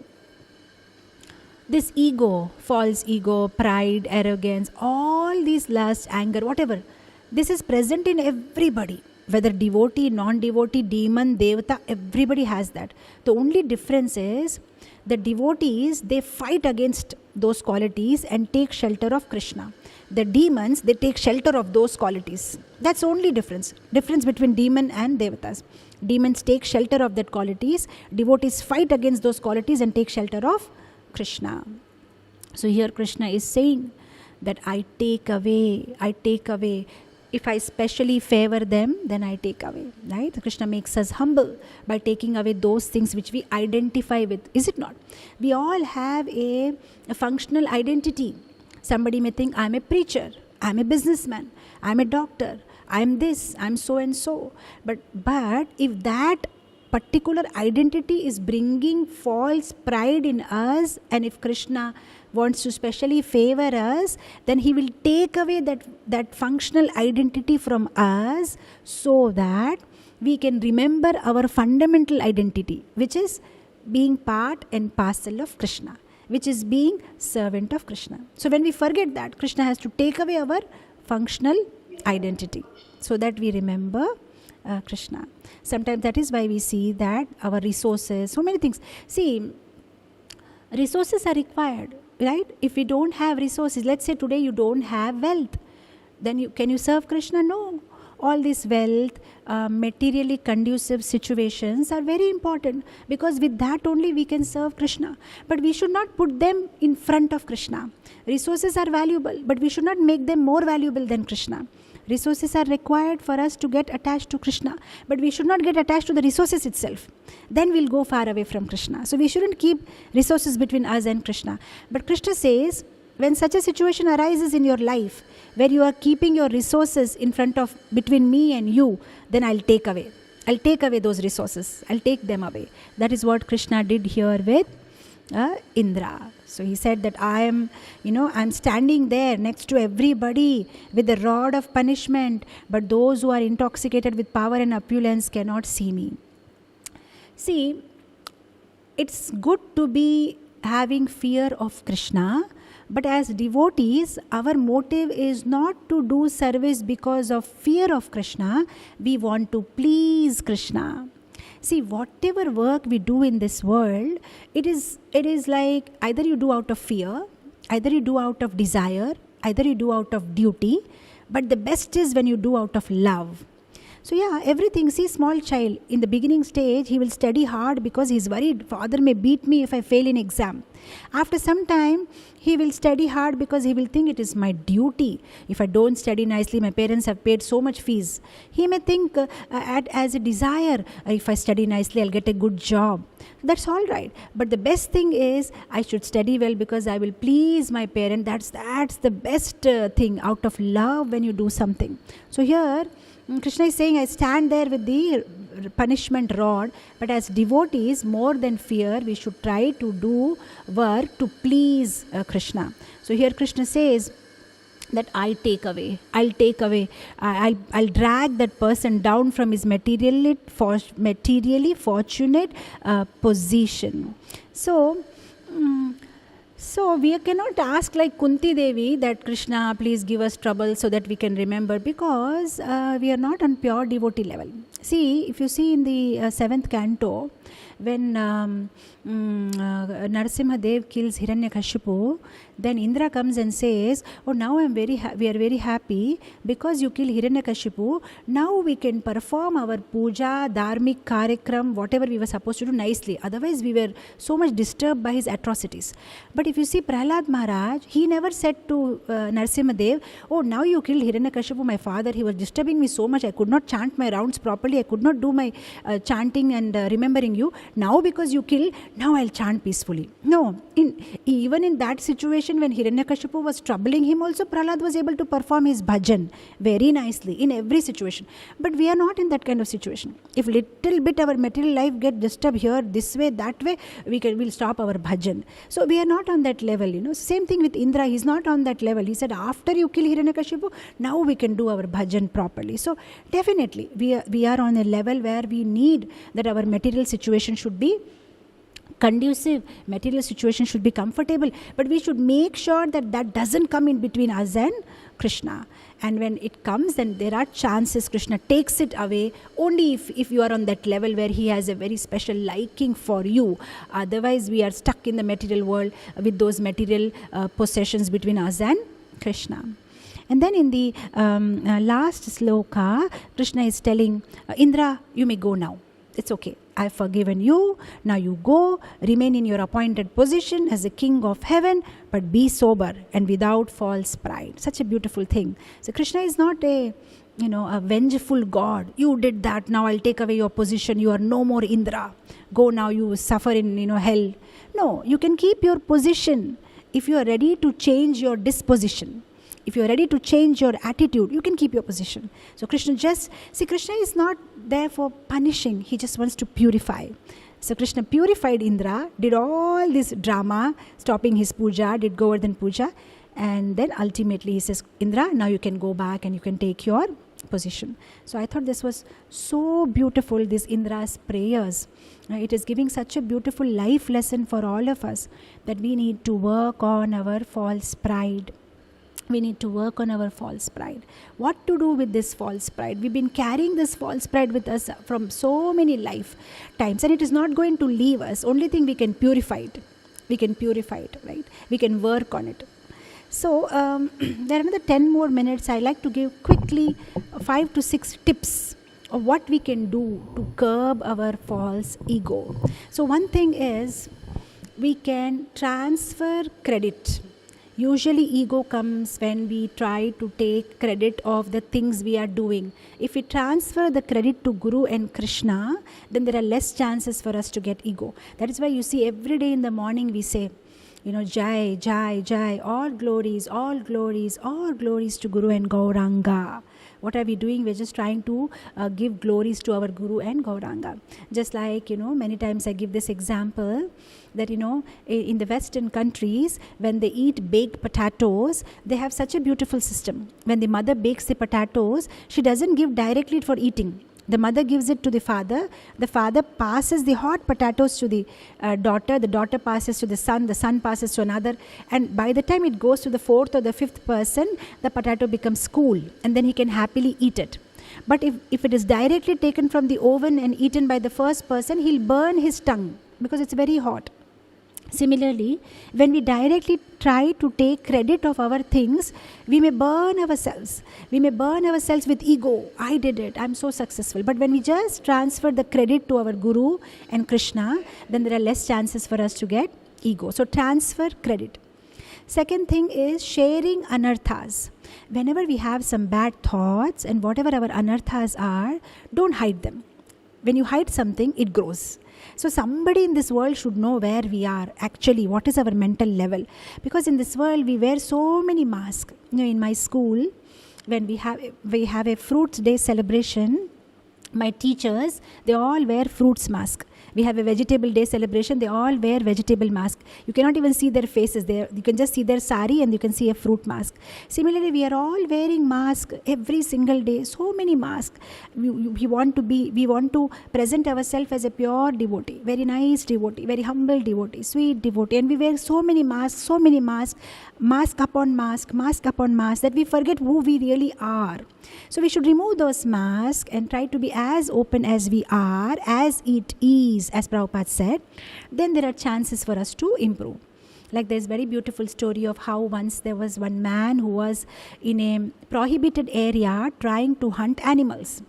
this ego, false ego, pride, arrogance, all these lust, anger, whatever, this is present in everybody. Whether devotee, non-devotee, demon, devata, everybody has that. The only difference is the devotees, they fight against those qualities and take shelter of Krishna. The demons, they take shelter of those qualities. That's the only difference between demon and devatas. Demons take shelter of that qualities. Devotees fight against those qualities and take shelter of Krishna. So here Krishna is saying that I take away. If I specially favor them, then I take away. Right? Krishna makes us humble by taking away those things which we identify with. Is it not? We all have a functional identity. Somebody may think, I'm a preacher, I'm a businessman, I'm a doctor, I'm this, I'm so and so. But if that particular identity is bringing false pride in us, and if Krishna wants to specially favor us, then he will take away that functional identity from us, so that we can remember our fundamental identity, which is being part and parcel of Krishna, which is being servant of Krishna. So when we forget that, Krishna has to take away our functional identity, so that we remember Krishna. Sometimes that is why we see that our resources, so many things. See, resources are required, right? If we don't have resources, let's say today you don't have wealth, then can you serve Krishna? No. All this wealth, materially conducive situations are very important, because with that only we can serve Krishna. But we should not put them in front of Krishna. Resources are valuable, but we should not make them more valuable than Krishna. Resources are required for us to get attached to Krishna, but we should not get attached to the resources itself. Then we'll go far away from Krishna. So we shouldn't keep resources between us and Krishna. But Krishna says, when such a situation arises in your life, where you are keeping your resources between me and you, then I'll take away those resources. I'll take them away. That is what Krishna did here with Indra. So he said that I'm standing there next to everybody with the rod of punishment, but those who are intoxicated with power and opulence cannot see me. See, it's good to be having fear of Krishna, but as devotees, our motive is not to do service because of fear of Krishna. We want to please Krishna. See, whatever work we do in this world, it is like either you do out of fear, either you do out of desire, either you do out of duty, But the best is when you do out of love. So yeah, everything. See, small child, in the beginning stage, he will study hard because he's worried, father may beat me if I fail in exam. After some time, he will study hard because he will think it is my duty. If I don't study nicely, my parents have paid so much fees. He may think as a desire, if I study nicely, I'll get a good job. That's all right. But the best thing is, I should study well because I will please my parent. That's the best thing, out of love when you do something. So here, Krishna is saying, I stand there with the punishment rod, but as devotees, more than fear, we should try to do work to please Krishna. So here Krishna says that I'll take away, I'll drag that person down from his materially fortunate position. So we cannot ask like Kunti Devi that Krishna, please give us trouble so that we can remember, because we are not on pure devotee level. See, if you see in the 7th canto, when Narasimha Dev kills Hiranyakashipu, then Indra comes and says, oh, now we are very happy because you killed Hiranyakashipu. Now we can perform our puja, dharmik karyakram, whatever we were supposed to do nicely. Otherwise, we were so much disturbed by his atrocities. But if you see Prahlad Maharaj, he never said to Narasimha Dev, oh, now you killed Hiranyakashipu, my father. He was disturbing me so much. I could not chant my rounds properly. I could not do my chanting and remembering you. Now because you killed, now I'll chant peacefully. No, even in that situation when Hiranyakashipu was troubling him also, Prahlad was able to perform his bhajan very nicely in every situation. But we are not in that kind of situation. If little bit our material life get disturbed here, this way, that way, we'll stop our bhajan. So we are not on that level, Same thing with Indra, he's not on that level. He said, after you kill Hiranyakashipu, now we can do our bhajan properly. So definitely, we are on a level where we need that our material situation should be conducive, material situation should be comfortable, but we should make sure that doesn't come in between us and Krishna. And when it comes, then there are chances Krishna takes it away only if you are on that level where he has a very special liking for you. Otherwise, we are stuck in the material world with those material possessions between us and Krishna. And then in the last sloka, Krishna is telling, Indra, you may go now. It's okay. I've forgiven you. Now you go, remain in your appointed position as a king of heaven, but be sober and without false pride. Such a beautiful thing. So Krishna is not a vengeful God. You did that, now I'll take away your position. You are no more Indra. Go now, you suffer in hell. No, you can keep your position if you are ready to change your disposition. If you are ready to change your attitude, you can keep your position. So Krishna is not there for punishing. He just wants to purify. So Krishna purified Indra, did all this drama, stopping his puja, did Govardhan puja. And then ultimately he says, Indra, now you can go back and you can take your position. So I thought this was so beautiful, this Indra's prayers. It is giving such a beautiful life lesson for all of us that we need to work on our false pride. We need to work on our false pride. What to do with this false pride? We've been carrying this false pride with us from so many lifetimes, and it is not going to leave us. Only thing, we can purify it. We can purify it, right? We can work on it. So there are another 10 more minutes. I like to give quickly 5 to 6 tips of what we can do to curb our false ego. So one thing is, we can transfer credit. Usually ego comes when we try to take credit of the things we are doing. If we transfer the credit to Guru and Krishna, then there are less chances for us to get ego. That is why you see every day in the morning we say, Jai, Jai, Jai, all glories, all glories, all glories to Guru and Gauranga. What are we doing? We're just trying to give glories to our Guru and Gauranga. Just like, many times I give this example that, in the Western countries, when they eat baked potatoes, they have such a beautiful system. When the mother bakes the potatoes, she doesn't give directly for eating. The mother gives it to the father passes the hot potatoes to the daughter passes to the son passes to another, and by the time it goes to the 4th or the 5th person, the potato becomes cool, and then he can happily eat it. But if it is directly taken from the oven and eaten by the first person, he'll burn his tongue because it's very hot. Similarly, when we directly try to take credit of our things, we may burn ourselves. We may burn ourselves with ego. I did it. I'm so successful. But when we just transfer the credit to our Guru and Krishna, then there are less chances for us to get ego. So transfer credit. Second thing is sharing anarthas. Whenever we have some bad thoughts and whatever our anarthas are, don't hide them. When you hide something, it grows. So somebody in this world should know where we are actually, what is our mental level. Because in this world, we wear so many masks. In my school, when we have a Fruits Day celebration, my teachers, they all wear fruits mask. We have a Vegetable Day celebration, they all wear vegetable mask. You cannot even see their faces there. You can just see their sari and you can see a fruit mask. Similarly, we are all wearing mask every single day. So many masks. We want to present ourselves as a pure devotee, very nice devotee, very humble devotee, sweet devotee. And we wear so many masks, mask upon mask, that we forget who we really are. So we should remove those masks and try to be as open as we are, as it is, as Prabhupada said. Then there are chances for us to improve. Like there's very beautiful story of how once there was one man who was in a prohibited area trying to hunt animals.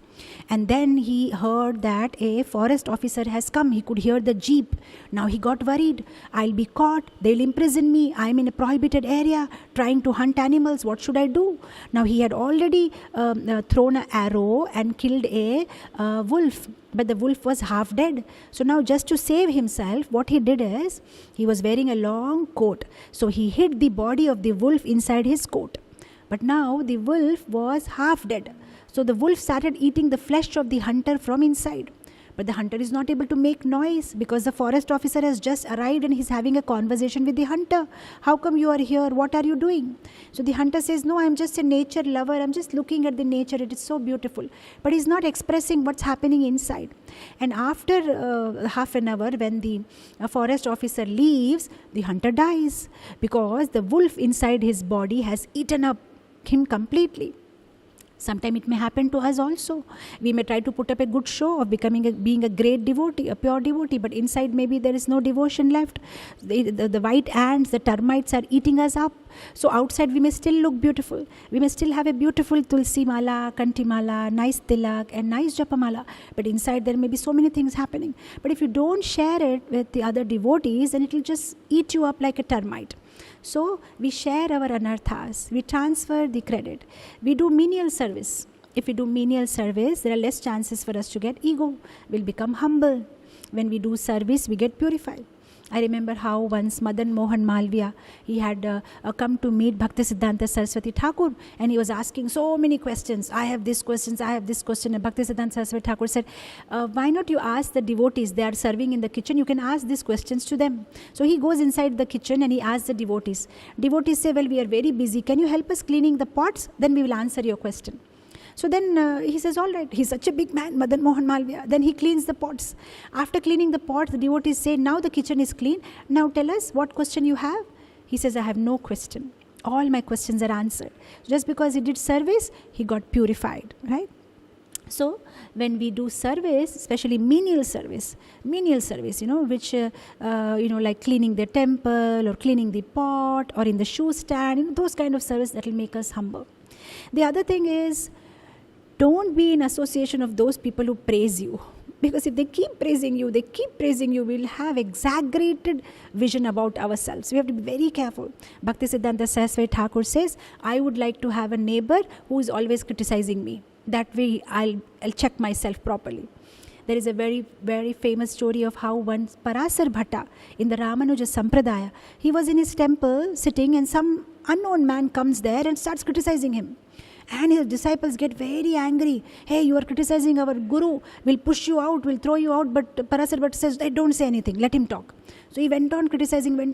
And then he heard that a forest officer has come. He could hear the jeep. Now he got worried. I'll be caught. They'll imprison me. I'm in a prohibited area trying to hunt animals. What should I do? Now he had already thrown an arrow and killed a wolf. But the wolf was half dead. So now just to save himself, what he did is, he was wearing a long coat. So he hid the body of the wolf inside his coat. But now the wolf was half dead. So the wolf started eating the flesh of the hunter from inside. But the hunter is not able to make noise because the forest officer has just arrived and he's having a conversation with the hunter. How come you are here? What are you doing? So the hunter says, no, I'm just a nature lover. I'm just looking at the nature. It is so beautiful. But he's not expressing what's happening inside. And after half an hour, when the forest officer leaves, the hunter dies because the wolf inside his body has eaten up him completely. Sometime it may happen to us also. We may try to put up a good show of being a great devotee, a pure devotee, but inside maybe there is no devotion left. The white ants, the termites are eating us up. So outside we may still look beautiful. We may still have a beautiful tulsi mala, kanti mala, nice tilak and nice japa mala. But inside there may be so many things happening. But if you don't share it with the other devotees, then it will just eat you up like a termite. So we share our anarthas, we transfer the credit, we do menial service. If we do menial service, there are less chances for us to get ego. We'll become humble. When we do service, we get purified. I remember how once Madan Mohan Malviya, he had come to meet Bhakti Saraswati Thakur, and he was asking so many questions. I have this question. And Bhakti Saraswati Thakur said, why not you ask the devotees? They are serving in the kitchen. You can ask these questions to them. So he goes inside the kitchen and he asks the devotees. Devotees say, well, we are very busy. Can you help us cleaning the pots? Then we will answer your question. So then he says, all right, he's such a big man, Madan Mohan Malviya. Then he cleans the pots. After cleaning the pots, the devotees say, now the kitchen is clean. Now tell us what question you have. He says, I have no question. All my questions are answered. Just because he did service, he got purified, right? So when we do service, especially menial service, which, like cleaning the temple or cleaning the pot or in the shoe stand, those kind of service that will make us humble. The other thing is, don't be in association of those people who praise you. Because if they keep praising you, we'll have exaggerated vision about ourselves. We have to be very careful. Bhakti Saraswati Thakur says, I would like to have a neighbor who is always criticizing me. That way I'll check myself properly. There is a very, very famous story of how once Parasar Bhatta in the Ramanuja Sampradaya, he was in his temple sitting and some unknown man comes there and starts criticizing him. And his disciples get very angry. Hey, you are criticizing our guru. We'll push you out. We'll throw you out. But Parasar Bhatt says, hey, don't say anything. Let him talk. So he went on criticizing.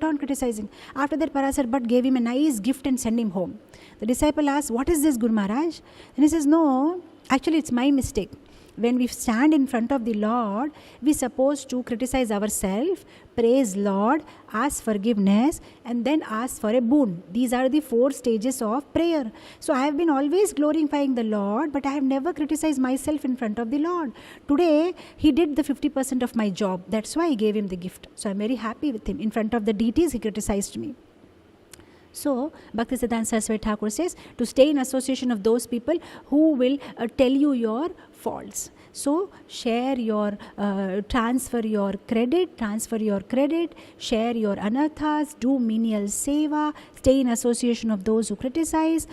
After that, Parasar Bhatt gave him a nice gift and sent him home. The disciple asked, what is this, Guru Maharaj? And he says, no, actually it's my mistake. when we stand in front of the Lord, we're supposed to criticize ourselves, praise Lord, ask forgiveness, and then ask for a boon. These are the 4 stages of prayer. So I have been always glorifying the Lord, but I have never criticized myself in front of the Lord. Today, He did the 50% of my job. That's why I gave Him the gift. So I'm very happy with Him. In front of the deities, He criticized me. So, Bhakti Sastri Thakur says to stay in association of those people who will tell you your faults. So, share your, transfer your credit, share your anarthas, do menial seva, stay in association of those who criticize,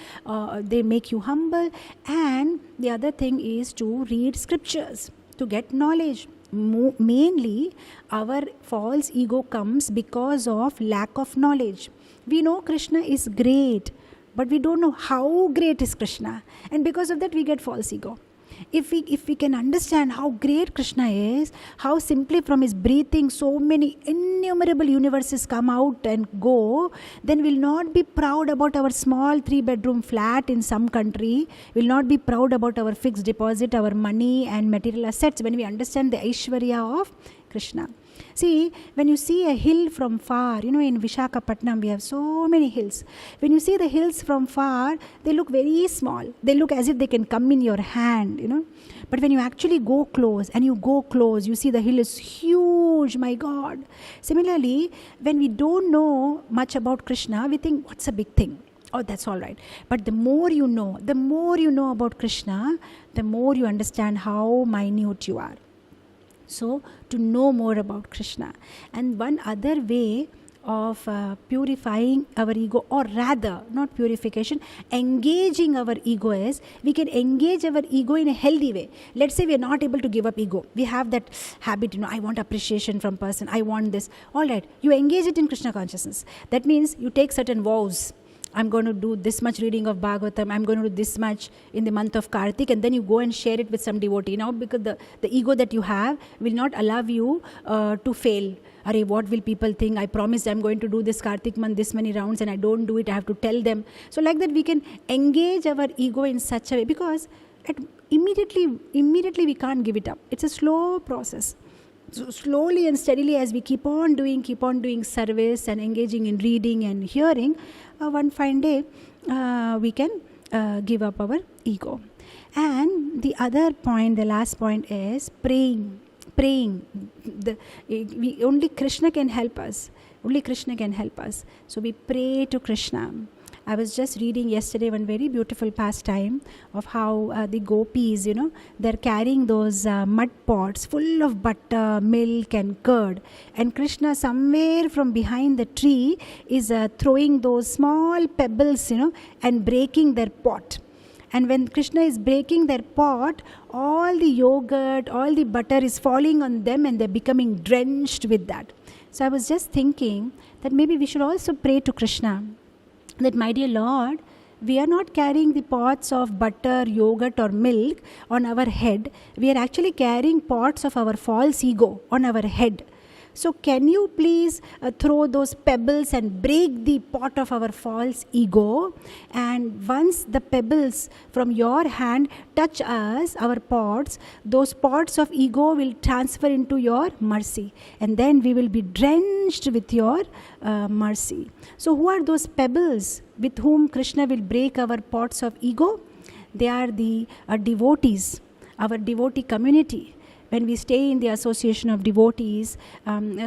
they make you humble. And the other thing is to read scriptures, to get knowledge. Mainly, our false ego comes because of lack of knowledge. We know Krishna is great, but we don't know how great is Krishna. And because of that, we get false ego. If we can understand how great Krishna is, how simply from His breathing so many innumerable universes come out and go, then we'll not be proud about our small 3-bedroom flat in some country. We'll not be proud about our fixed deposit, our money and material assets when we understand the Aishwarya of Krishna. See, when you see a hill from far, in Visakhapatnam we have so many hills. When you see the hills from far, they look very small. They look as if they can come in your hand, But when you actually go close, you see the hill is huge, my God. Similarly, when we don't know much about Krishna, we think, what's a big thing? Oh, that's all right. But the more you know about Krishna, the more you understand how minute you are. So, to know more about Krishna. And one other way of purifying our ego, or rather, not purification, engaging our ego is, we can engage our ego in a healthy way. Let's say we are not able to give up ego. We have that habit, I want appreciation from person, I want this. All right, you engage it in Krishna consciousness. That means you take certain vows. I'm going to do this much reading of Bhagavatam, I'm going to do this much in the month of Kartik, and then you go and share it with some devotee. Now, because the ego that you have will not allow you to fail. Arey, what will people think? I promised I'm going to do this Kartik month, this many rounds, and I don't do it, I have to tell them. So like that we can engage our ego in such a way, because immediately we can't give it up. It's a slow process. So slowly and steadily, as we keep on doing service and engaging in reading and hearing, one fine day we can give up our ego. And the other point, the last point is praying. Only Krishna can help us. So we pray to Krishna. I was just reading yesterday one very beautiful pastime of how the gopis, they're carrying those mud pots full of butter, milk and curd. And Krishna somewhere from behind the tree is throwing those small pebbles, and breaking their pot. And when Krishna is breaking their pot, all the yogurt, all the butter is falling on them and they're becoming drenched with that. So I was just thinking that maybe we should also pray to Krishna. That, my dear Lord, we are not carrying the pots of butter, yogurt or milk on our head. We are actually carrying pots of our false ego on our head. So can you please throw those pebbles and break the pot of our false ego? And once the pebbles from your hand touch us, our pots, those pots of ego will transfer into your mercy. And then we will be drenched with your mercy. So who are those pebbles with whom Krishna will break our pots of ego? They are the devotees, our devotee community. When we stay in the association of devotees,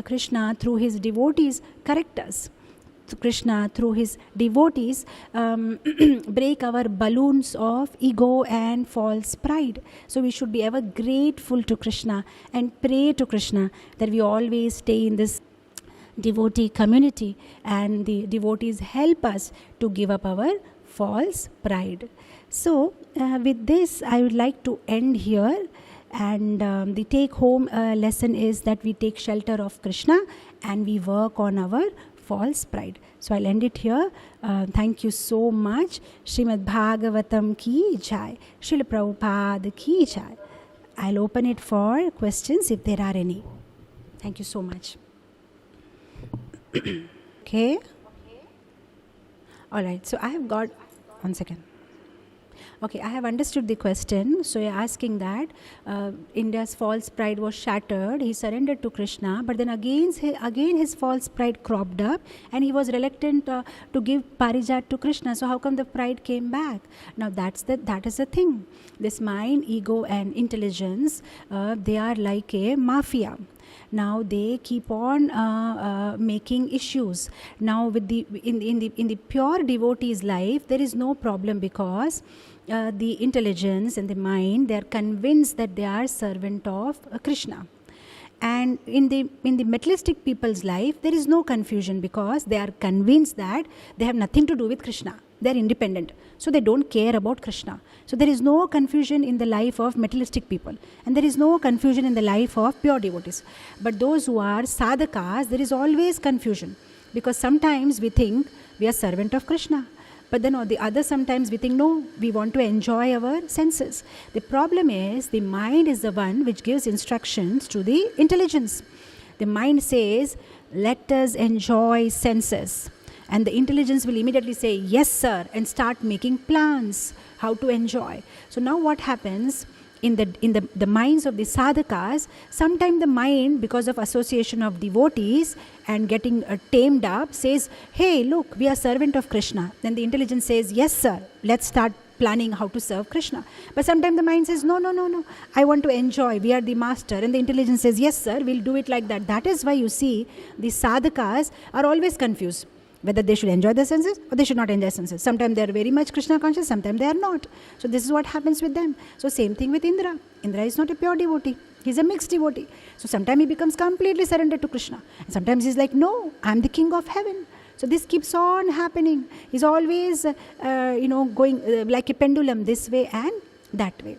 Krishna through his devotees correct us. Krishna through his devotees break our balloons of ego and false pride. So we should be ever grateful to Krishna and pray to Krishna that we always stay in this devotee community, and the devotees help us to give up our false pride. So with this, I would like to end here. And the take-home lesson is that we take shelter of Krishna and we work on our false pride. So I'll end it here. Thank you so much. Srimad Bhagavatam ki jai. Srila Prabhupada ki jai. I'll open it for questions if there are any. Thank you so much. Okay. All right. So I have got... One second. Okay, I have understood the question. So you're asking that India's false pride was shattered. He surrendered to Krishna, but then again his false pride cropped up, and he was reluctant to give Parijat to Krishna. So how come the pride came back? Now that is the thing. This mind, ego, and intelligence, they are like a mafia. Now they keep on making issues. Now with in the pure devotee's life, there is no problem, because the intelligence and the mind, they are convinced that they are servant of Krishna. And in the materialistic people's life, there is no confusion, because they are convinced that they have nothing to do with Krishna. They are independent, so they don't care about Krishna. So there is no confusion in the life of materialistic people, and there is no confusion in the life of pure devotees. But those who are sadhakas, there is always confusion, because sometimes we think we are servant of Krishna, but then on the other, sometimes we think, no, we want to enjoy our senses. The problem is, the mind is the one which gives instructions to the intelligence. The mind says, let us enjoy senses. And the intelligence will immediately say, yes, sir, and start making plans how to enjoy. So now what happens in the minds of the sadhakas, sometimes the mind, because of association of devotees and getting tamed up, says, hey, look, we are servant of Krishna. Then the intelligence says, yes, sir, let's start planning how to serve Krishna. But sometimes the mind says, no, I want to enjoy, we are the master. And the intelligence says, yes, sir, we'll do it like that. That is why you see the sadhakas are always confused, whether they should enjoy the senses or they should not enjoy senses. Sometimes they are very much Krishna conscious, sometimes they are not. So this is what happens with them. So same thing with Indra. Indra is not a pure devotee. He's a mixed devotee. So sometimes he becomes completely surrendered to Krishna. And sometimes he's like, no, I'm the king of heaven. So this keeps on happening. He's always, going like a pendulum this way and that way.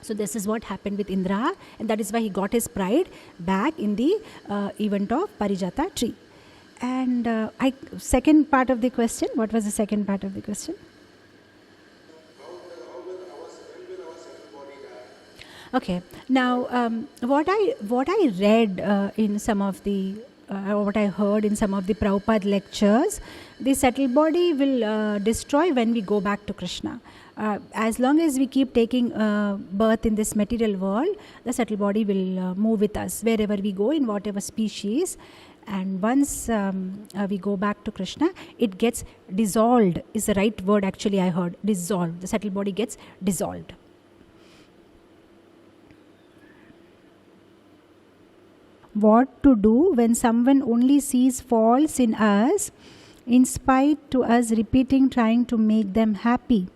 So this is what happened with Indra, and that is why he got his pride back in the event of Parijata tree. And second part of the question, what was the second part of the question? Okay, now what I read in some of the, what I heard in some of the Prabhupada lectures, the subtle body will destroy when we go back to Krishna. As long as we keep taking birth in this material world, the subtle body will move with us wherever we go, in whatever species. And once we go back to Krishna, it gets dissolved, is the right word actually I heard, dissolved. The subtle body gets dissolved. What to do when someone only sees faults in us, in spite to us repeating trying to make them happy?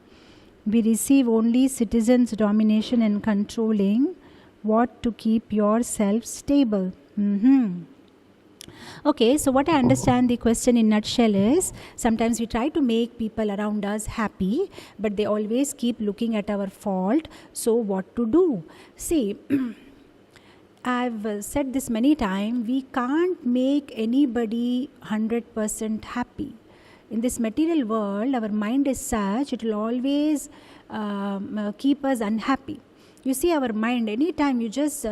We receive only citizens' domination and controlling. What to keep yourself stable? Okay, so what I understand the question in nutshell is, sometimes we try to make people around us happy, but they always keep looking at our fault. So what to do? See, I've said this many times, we can't make anybody 100% happy. In this material world, our mind is such, it will always keep us unhappy. You see, our mind, anytime you just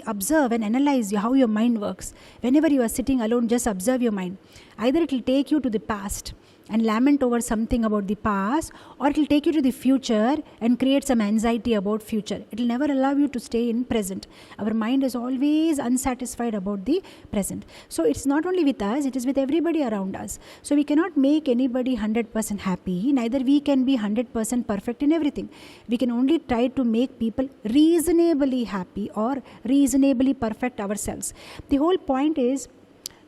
observe and analyze how your mind works. Whenever you are sitting alone, just observe your mind. Either it will take you to the past and lament over something about the past, or it will take you to the future and create some anxiety about future. It will never allow you to stay in present. Our mind is always unsatisfied about the present. So it's not only with us, it is with everybody around us. So we cannot make anybody 100% happy, neither we can be 100% perfect in everything. We can only try to make people reasonably happy or reasonably perfect ourselves. The whole point is,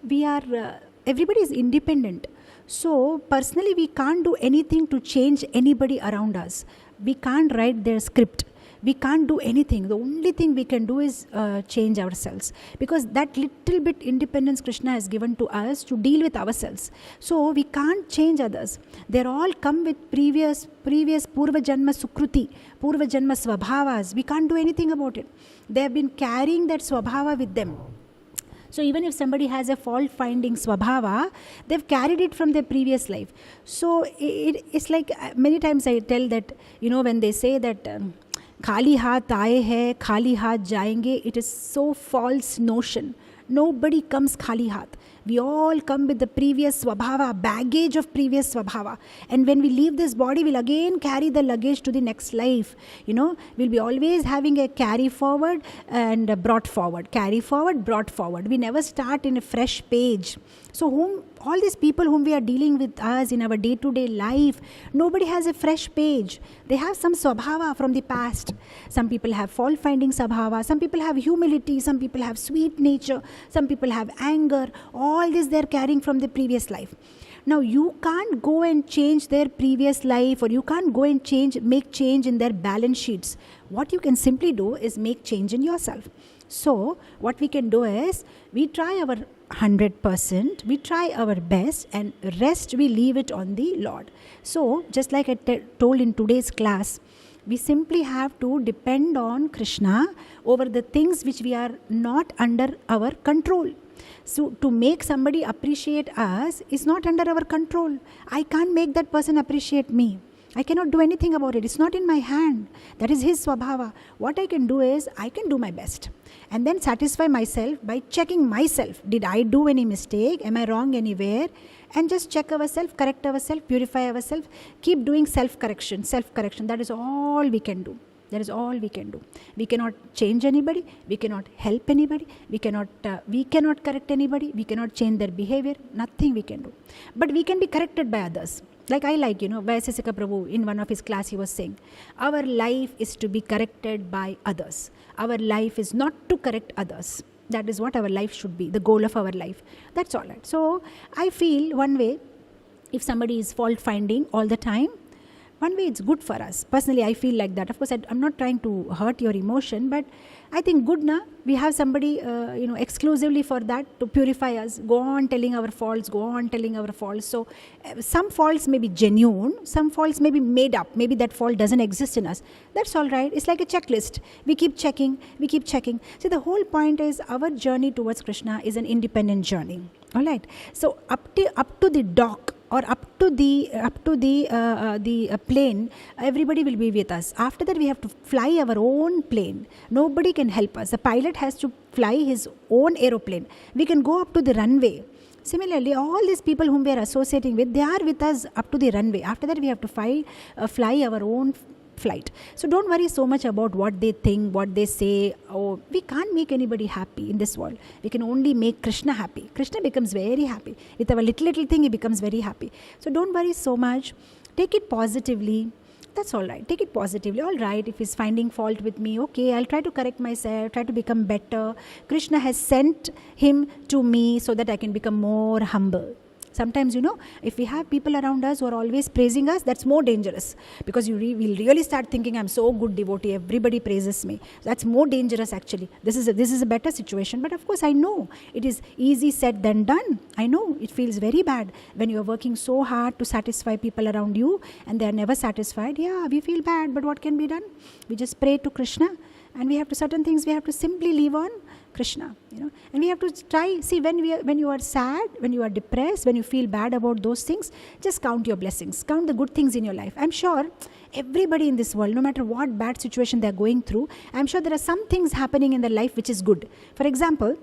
everybody is independent. So personally, we can't do anything to change anybody around us. We can't write their script. We can't do anything. The only thing we can do is change ourselves, because that little bit independence Krishna has given to us to deal with ourselves. So we can't change others. They're all come with previous Purva Janma Sukruti, Purva Janma Swabhavas. We can't do anything about it. They have been carrying that Swabhava with them. So even if somebody has a fault-finding swabhava, they've carried it from their previous life. So it's like, many times I tell that, when they say that khali haath aaye hai, khali haath jayenge, it is so false notion. Nobody comes khali haath. We all come with the previous swabhava, baggage of previous swabhava. And when we leave this body, we'll again carry the luggage to the next life. We'll be always having a carry forward and brought forward. Carry forward, brought forward. We never start in a fresh page. So all these people whom we are dealing with us in our day-to-day life, nobody has a fresh page. They have some swabhava from the past. Some people have fault-finding swabhava. Some people have humility. Some people have sweet nature. Some people have anger. All this they're carrying from the previous life. Now you can't go and change their previous life, or you can't go and make change in their balance sheets. What you can simply do is make change in yourself. So what we can do is, we try our 100%, we try our best, and rest we leave it on the Lord. So just like I told in today's class, we simply have to depend on Krishna over the things which we are not under our control. So to make somebody appreciate us is not under our control. I can't make that person appreciate me. I cannot do anything about it. It's not in my hand. That is his swabhava. What I can do is, I can do my best. And then satisfy myself by checking myself. Did I do any mistake? Am I wrong anywhere? And just check ourselves, correct ourselves, purify ourselves. Keep doing self-correction. That is all we can do. That is all we can do. We cannot change anybody. We cannot help anybody. We cannot correct anybody. We cannot change their behavior. Nothing we can do. But we can be corrected by others. Like Vaisesika Prabhu, in one of his class, he was saying, our life is to be corrected by others. Our life is not to correct others. That is what our life should be, the goal of our life. That's all right. So I feel one way, if somebody is fault finding all the time, one way it's good for us. Personally, I feel like that. Of course, I'm not trying to hurt your emotion, but I think good na, we have somebody exclusively for that, to purify us. Go on telling our faults, So some faults may be genuine, some faults may be made up. Maybe that fault doesn't exist in us. That's all right. It's like a checklist. We keep checking. So the whole point is, our journey towards Krishna is an independent journey. All right. So up to the dock, or up to the plane, everybody will be with us. After that, we have to fly our own plane. Nobody can help us. The pilot has to fly his own aeroplane. We can go up to the runway. Similarly, all these people whom we are associating with, they are with us up to the runway. After that, we have to fly our own flight. So don't worry so much about what they think, what they say. Oh, we can't make anybody happy in this world. We can only make Krishna happy. Krishna becomes very happy. With our little thing, he becomes very happy. So don't worry so much. Take it positively. That's all right. Take it positively. All right, if he's finding fault with me, okay, I'll try to correct myself, try to become better. Krishna has sent him to me so that I can become more humble. Sometimes, if we have people around us who are always praising us, that's more dangerous. Because we'll really start thinking, I'm so good devotee, everybody praises me. That's more dangerous actually. This is a better situation. But of course, I know it is easy said than done. I know it feels very bad when you are working so hard to satisfy people around you and they are never satisfied. Yeah, we feel bad, but what can be done? We just pray to Krishna, and we have to, certain things we have to simply leave on Krishna, and we have to try, see, when you are sad, when you are depressed, when you feel bad about those things, just count your blessings, count the good things in your life. I'm sure everybody in this world, no matter what bad situation they're going through, I'm sure there are some things happening in their life which is good. For example,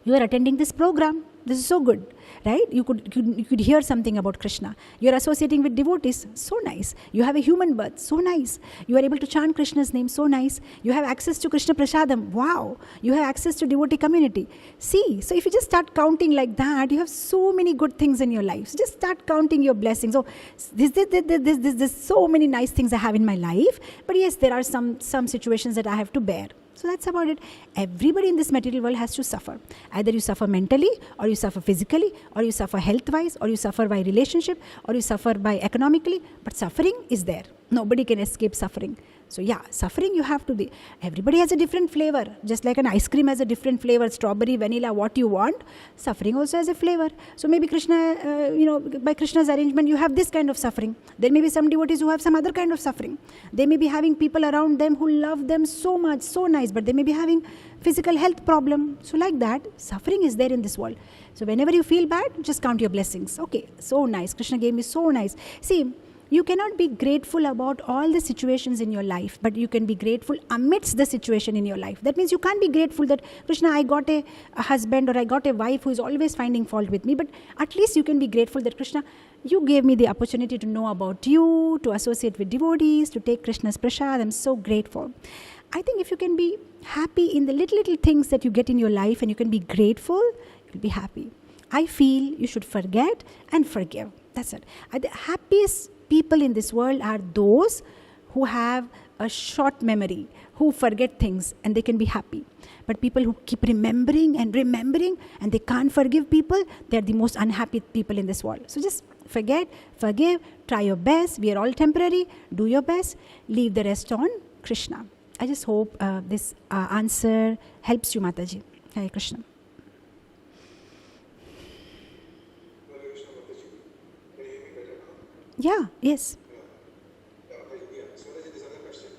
you are attending this program. This is so good, right? You could hear something about Krishna. You are associating with devotees. So nice. You have a human birth. So nice. You are able to chant Krishna's name. So nice. You have access to Krishna Prasadam. Wow. You have access to devotee community. See, so if you just start counting like that, you have so many good things in your life. So just start counting your blessings. So there's so many nice things I have in my life. But yes, there are some situations that I have to bear. So that's about it. Everybody in this material world has to suffer. Either you suffer mentally, or you suffer physically, or you suffer health-wise, or you suffer by relationship, or you suffer by economically. But suffering is there. Nobody can escape suffering. So yeah, suffering you have to be. Everybody has a different flavor. Just like an ice cream has a different flavor, strawberry, vanilla, what you want. Suffering also has a flavor. So maybe Krishna, by Krishna's arrangement, you have this kind of suffering. There may be some devotees who have some other kind of suffering. They may be having people around them who love them so much, so nice, but they may be having physical health problem. So like that, suffering is there in this world. So whenever you feel bad, just count your blessings. Okay, so nice. Krishna gave me so nice. See, You cannot be grateful about all the situations in your life, but you can be grateful amidst the situation in your life. That means you can't be grateful that, Krishna, I got a husband or I got a wife who is always finding fault with me, but at least you can be grateful that, Krishna, you gave me the opportunity to know about you, to associate with devotees, to take Krishna's prasad. I'm so grateful. I think if you can be happy in the little things that you get in your life and you can be grateful, you'll be happy. I feel you should forget and forgive. That's it. The happiest people in this world are those who have a short memory, who forget things and they can be happy. But people who keep remembering and they can't forgive people, they're the most unhappy people in this world. So just forget, forgive, try your best. We are all temporary. Do your best. Leave the rest on Krishna. I just hope this answer helps you, Mataji. Hare Krishna. Yeah, yes. So this other question.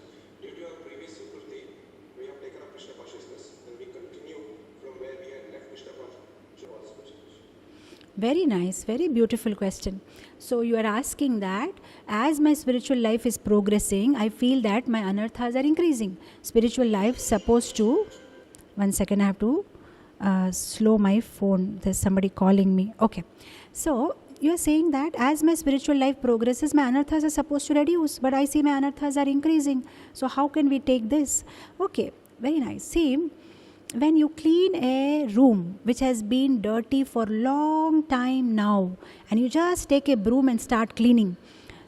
Due to our previous Sukriti, we have taken up Krishna consciousness and we continue from where we had left Krishna consciousness. Very nice, very beautiful question. So you are asking that as my spiritual life is progressing, I feel that my anarthas are increasing. Spiritual life supposed to, 1 second, I have to slow my phone. There's somebody calling me. Okay. So you are saying that as my spiritual life progresses, my anarthas are supposed to reduce, but I see my anarthas are increasing. So how can we take this? Okay, very nice. See, when you clean a room which has been dirty for a long time now, and you just take a broom and start cleaning,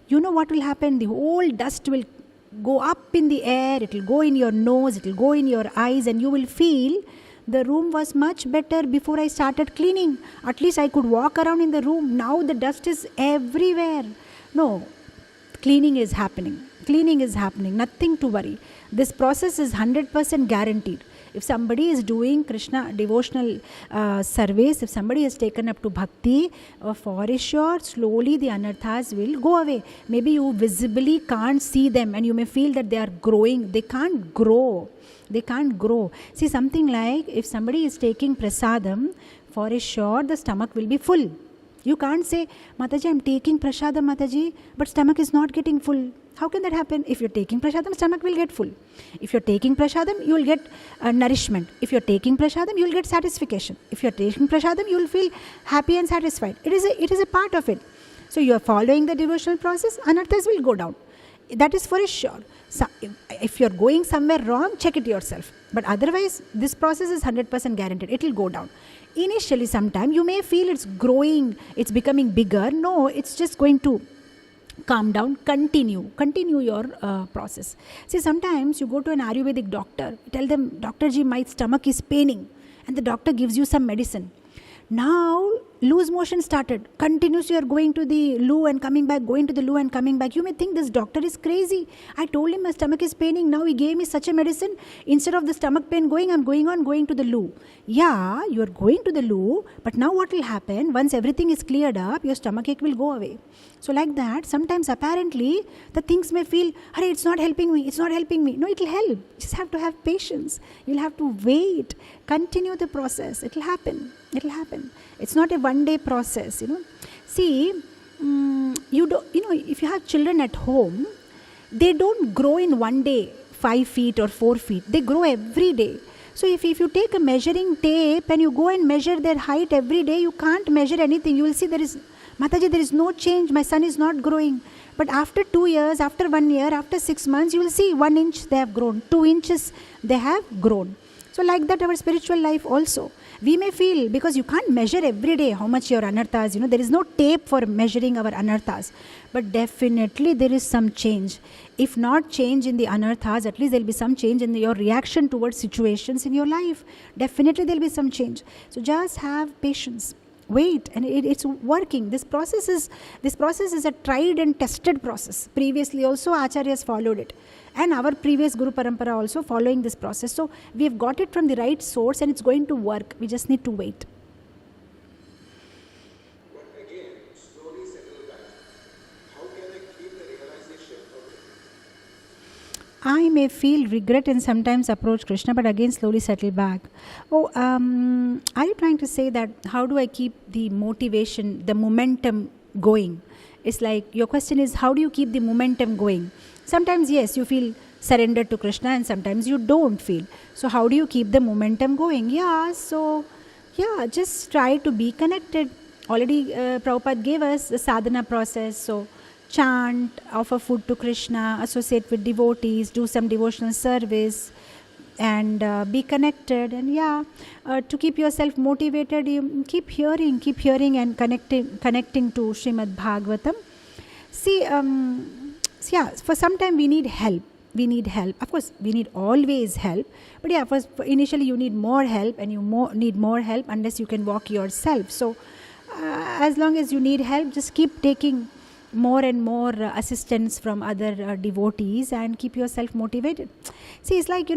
you know what will happen? The whole dust will go up in the air, it will go in your nose, it will go in your eyes, and you will feel the room was much better before I started cleaning. At least I could walk around in the room. Now the dust is everywhere. No, cleaning is happening. Cleaning is happening. Nothing to worry. This process is 100% guaranteed. If somebody is doing Krishna devotional service, if somebody is taken up to bhakti, for sure, slowly the anarthas will go away. Maybe you visibly can't see them and you may feel that they are growing. They can't grow. They can't grow. See, something like if somebody is taking prasadam, for sure the stomach will be full. You can't say, Mataji, I'm taking prasadam, Mataji, but stomach is not getting full. How can that happen? If you're taking prasadam, stomach will get full. If you're taking prasadam, you will get nourishment. If you're taking prasadam, you will get satisfaction. If you're taking prasadam, you will feel happy and satisfied. It is a part of it. So you are following the devotional process, anarthas will go down. That is for sure. So if you're going somewhere wrong, check it yourself. But otherwise, this process is 100% guaranteed. It will go down. Initially, sometime you may feel it's growing, it's becoming bigger. No, it's just going to calm down. Continue your process. See, sometimes you go to an Ayurvedic doctor, tell them, Dr. Ji, my stomach is paining, and the doctor gives you some medicine. Now, loose motion started. Continuously you are going to the loo and coming back, going to the loo and coming back. You may think this doctor is crazy. I told him my stomach is paining. Now he gave me such a medicine. Instead of the stomach pain going, I'm going to the loo. Yeah, you are going to the loo. But now what will happen? Once everything is cleared up, your stomach ache will go away. So like that, sometimes apparently the things may feel, Hare, it's not helping me. It's not helping me. No, it will help. You just have to have patience. You'll have to wait. Continue the process. It will happen. It will happen. It's not a one-day process, See, if you have children at home, they don't grow in one day, 5 feet or 4 feet. They grow every day. So if you take a measuring tape and you go and measure their height every day, you can't measure anything. You will see Mataji, there is no change. My son is not growing. But after 2 years, after 1 year, after 6 months, you will see 1 inch they have grown, 2 inches they have grown. So like that, our spiritual life also. We may feel, because you can't measure every day how much your anarthas, there is no tape for measuring our anarthas. But definitely there is some change. If not change in the anarthas, at least there will be some change in your reaction towards situations in your life. Definitely there will be some change. So just have patience. Wait, and it's working. This process is a tried and tested process. Previously also Acharyas followed it. And our previous Guru Parampara also following this process. So we have got it from the right source and it's going to work. We just need to wait. But again, slowly settle back. How can I keep the realization of it? I may feel regret and sometimes approach Krishna, but again slowly settle back. Are you trying to say that how do I keep the motivation, the momentum going? It's like your question is, how do you keep the momentum going? Sometimes, yes, you feel surrendered to Krishna, and sometimes you don't feel. So how do you keep the momentum going? Just try to be connected. Already Prabhupada gave us the sadhana process. So chant, offer food to Krishna, associate with devotees, do some devotional service, and be connected. And to keep yourself motivated, you keep hearing and connecting to Srimad Bhagavatam. For some time we need help. Of course, we need always help. But first, initially you need more help, and you need more help unless you can walk yourself. So as long as you need help, just keep taking more and more assistance from other devotees and keep yourself motivated. See, it's like,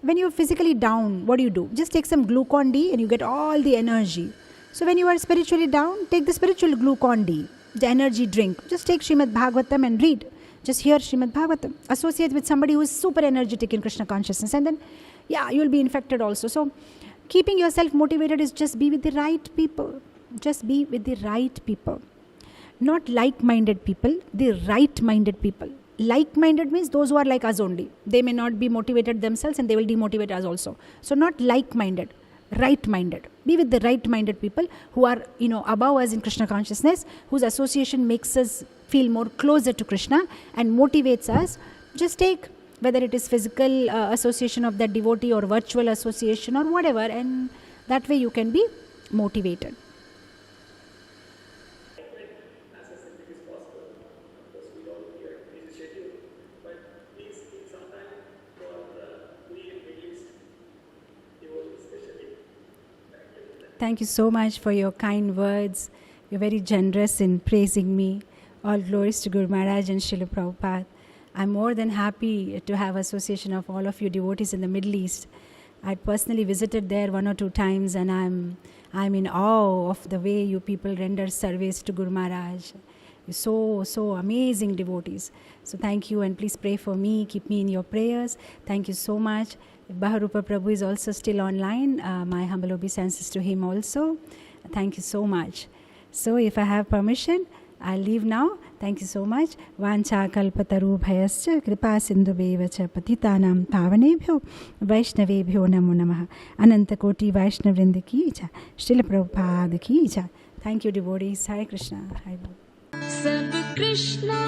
when you're physically down, what do? Just take some Glucon-D and you get all the energy. So when you are spiritually down, take the spiritual Glucon-D, the energy drink. Just take Srimad Bhagavatam and read. Just hear Srimad Bhagavatam. Associate with somebody who is super energetic in Krishna consciousness, and then, you'll be infected also. So keeping yourself motivated is just be with the right people. Just be with the right people. Not like-minded people, the right-minded people. Like-minded means those who are like us only. They may not be motivated themselves and they will demotivate us also. So not like-minded, right-minded. Be with the right-minded people who are, above us in Krishna consciousness, whose association makes us feel more closer to Krishna and motivates us. Just take, whether it is physical association of that devotee or virtual association or whatever, and that way you can be motivated. Thank you so much for your kind words. You're very generous in praising me. All glories to Guru Maharaj and Srila Prabhupada. I'm more than happy to have association of all of you devotees in the Middle East. I personally visited there 1 or 2 times, and I'm in awe of the way you people render service to Guru Maharaj. You're so amazing devotees. So thank you, and please pray for me. Keep me in your prayers. Thank you so much. Baharupa Prabhu is also still online. My humble obeisances to him also. Thank you so much. So if I have permission, I'll leave now. Thank you so much. Vancha kalpataru bhayascha kripa sindhu bevacha patitanam pavanebhyo vaishnavebhyo namo namaha. Ananta koti vaishnavrinda ki cha. Srila Prabhupada ki cha. Thank you, devotees. Hare Krishna. Hare Krishna.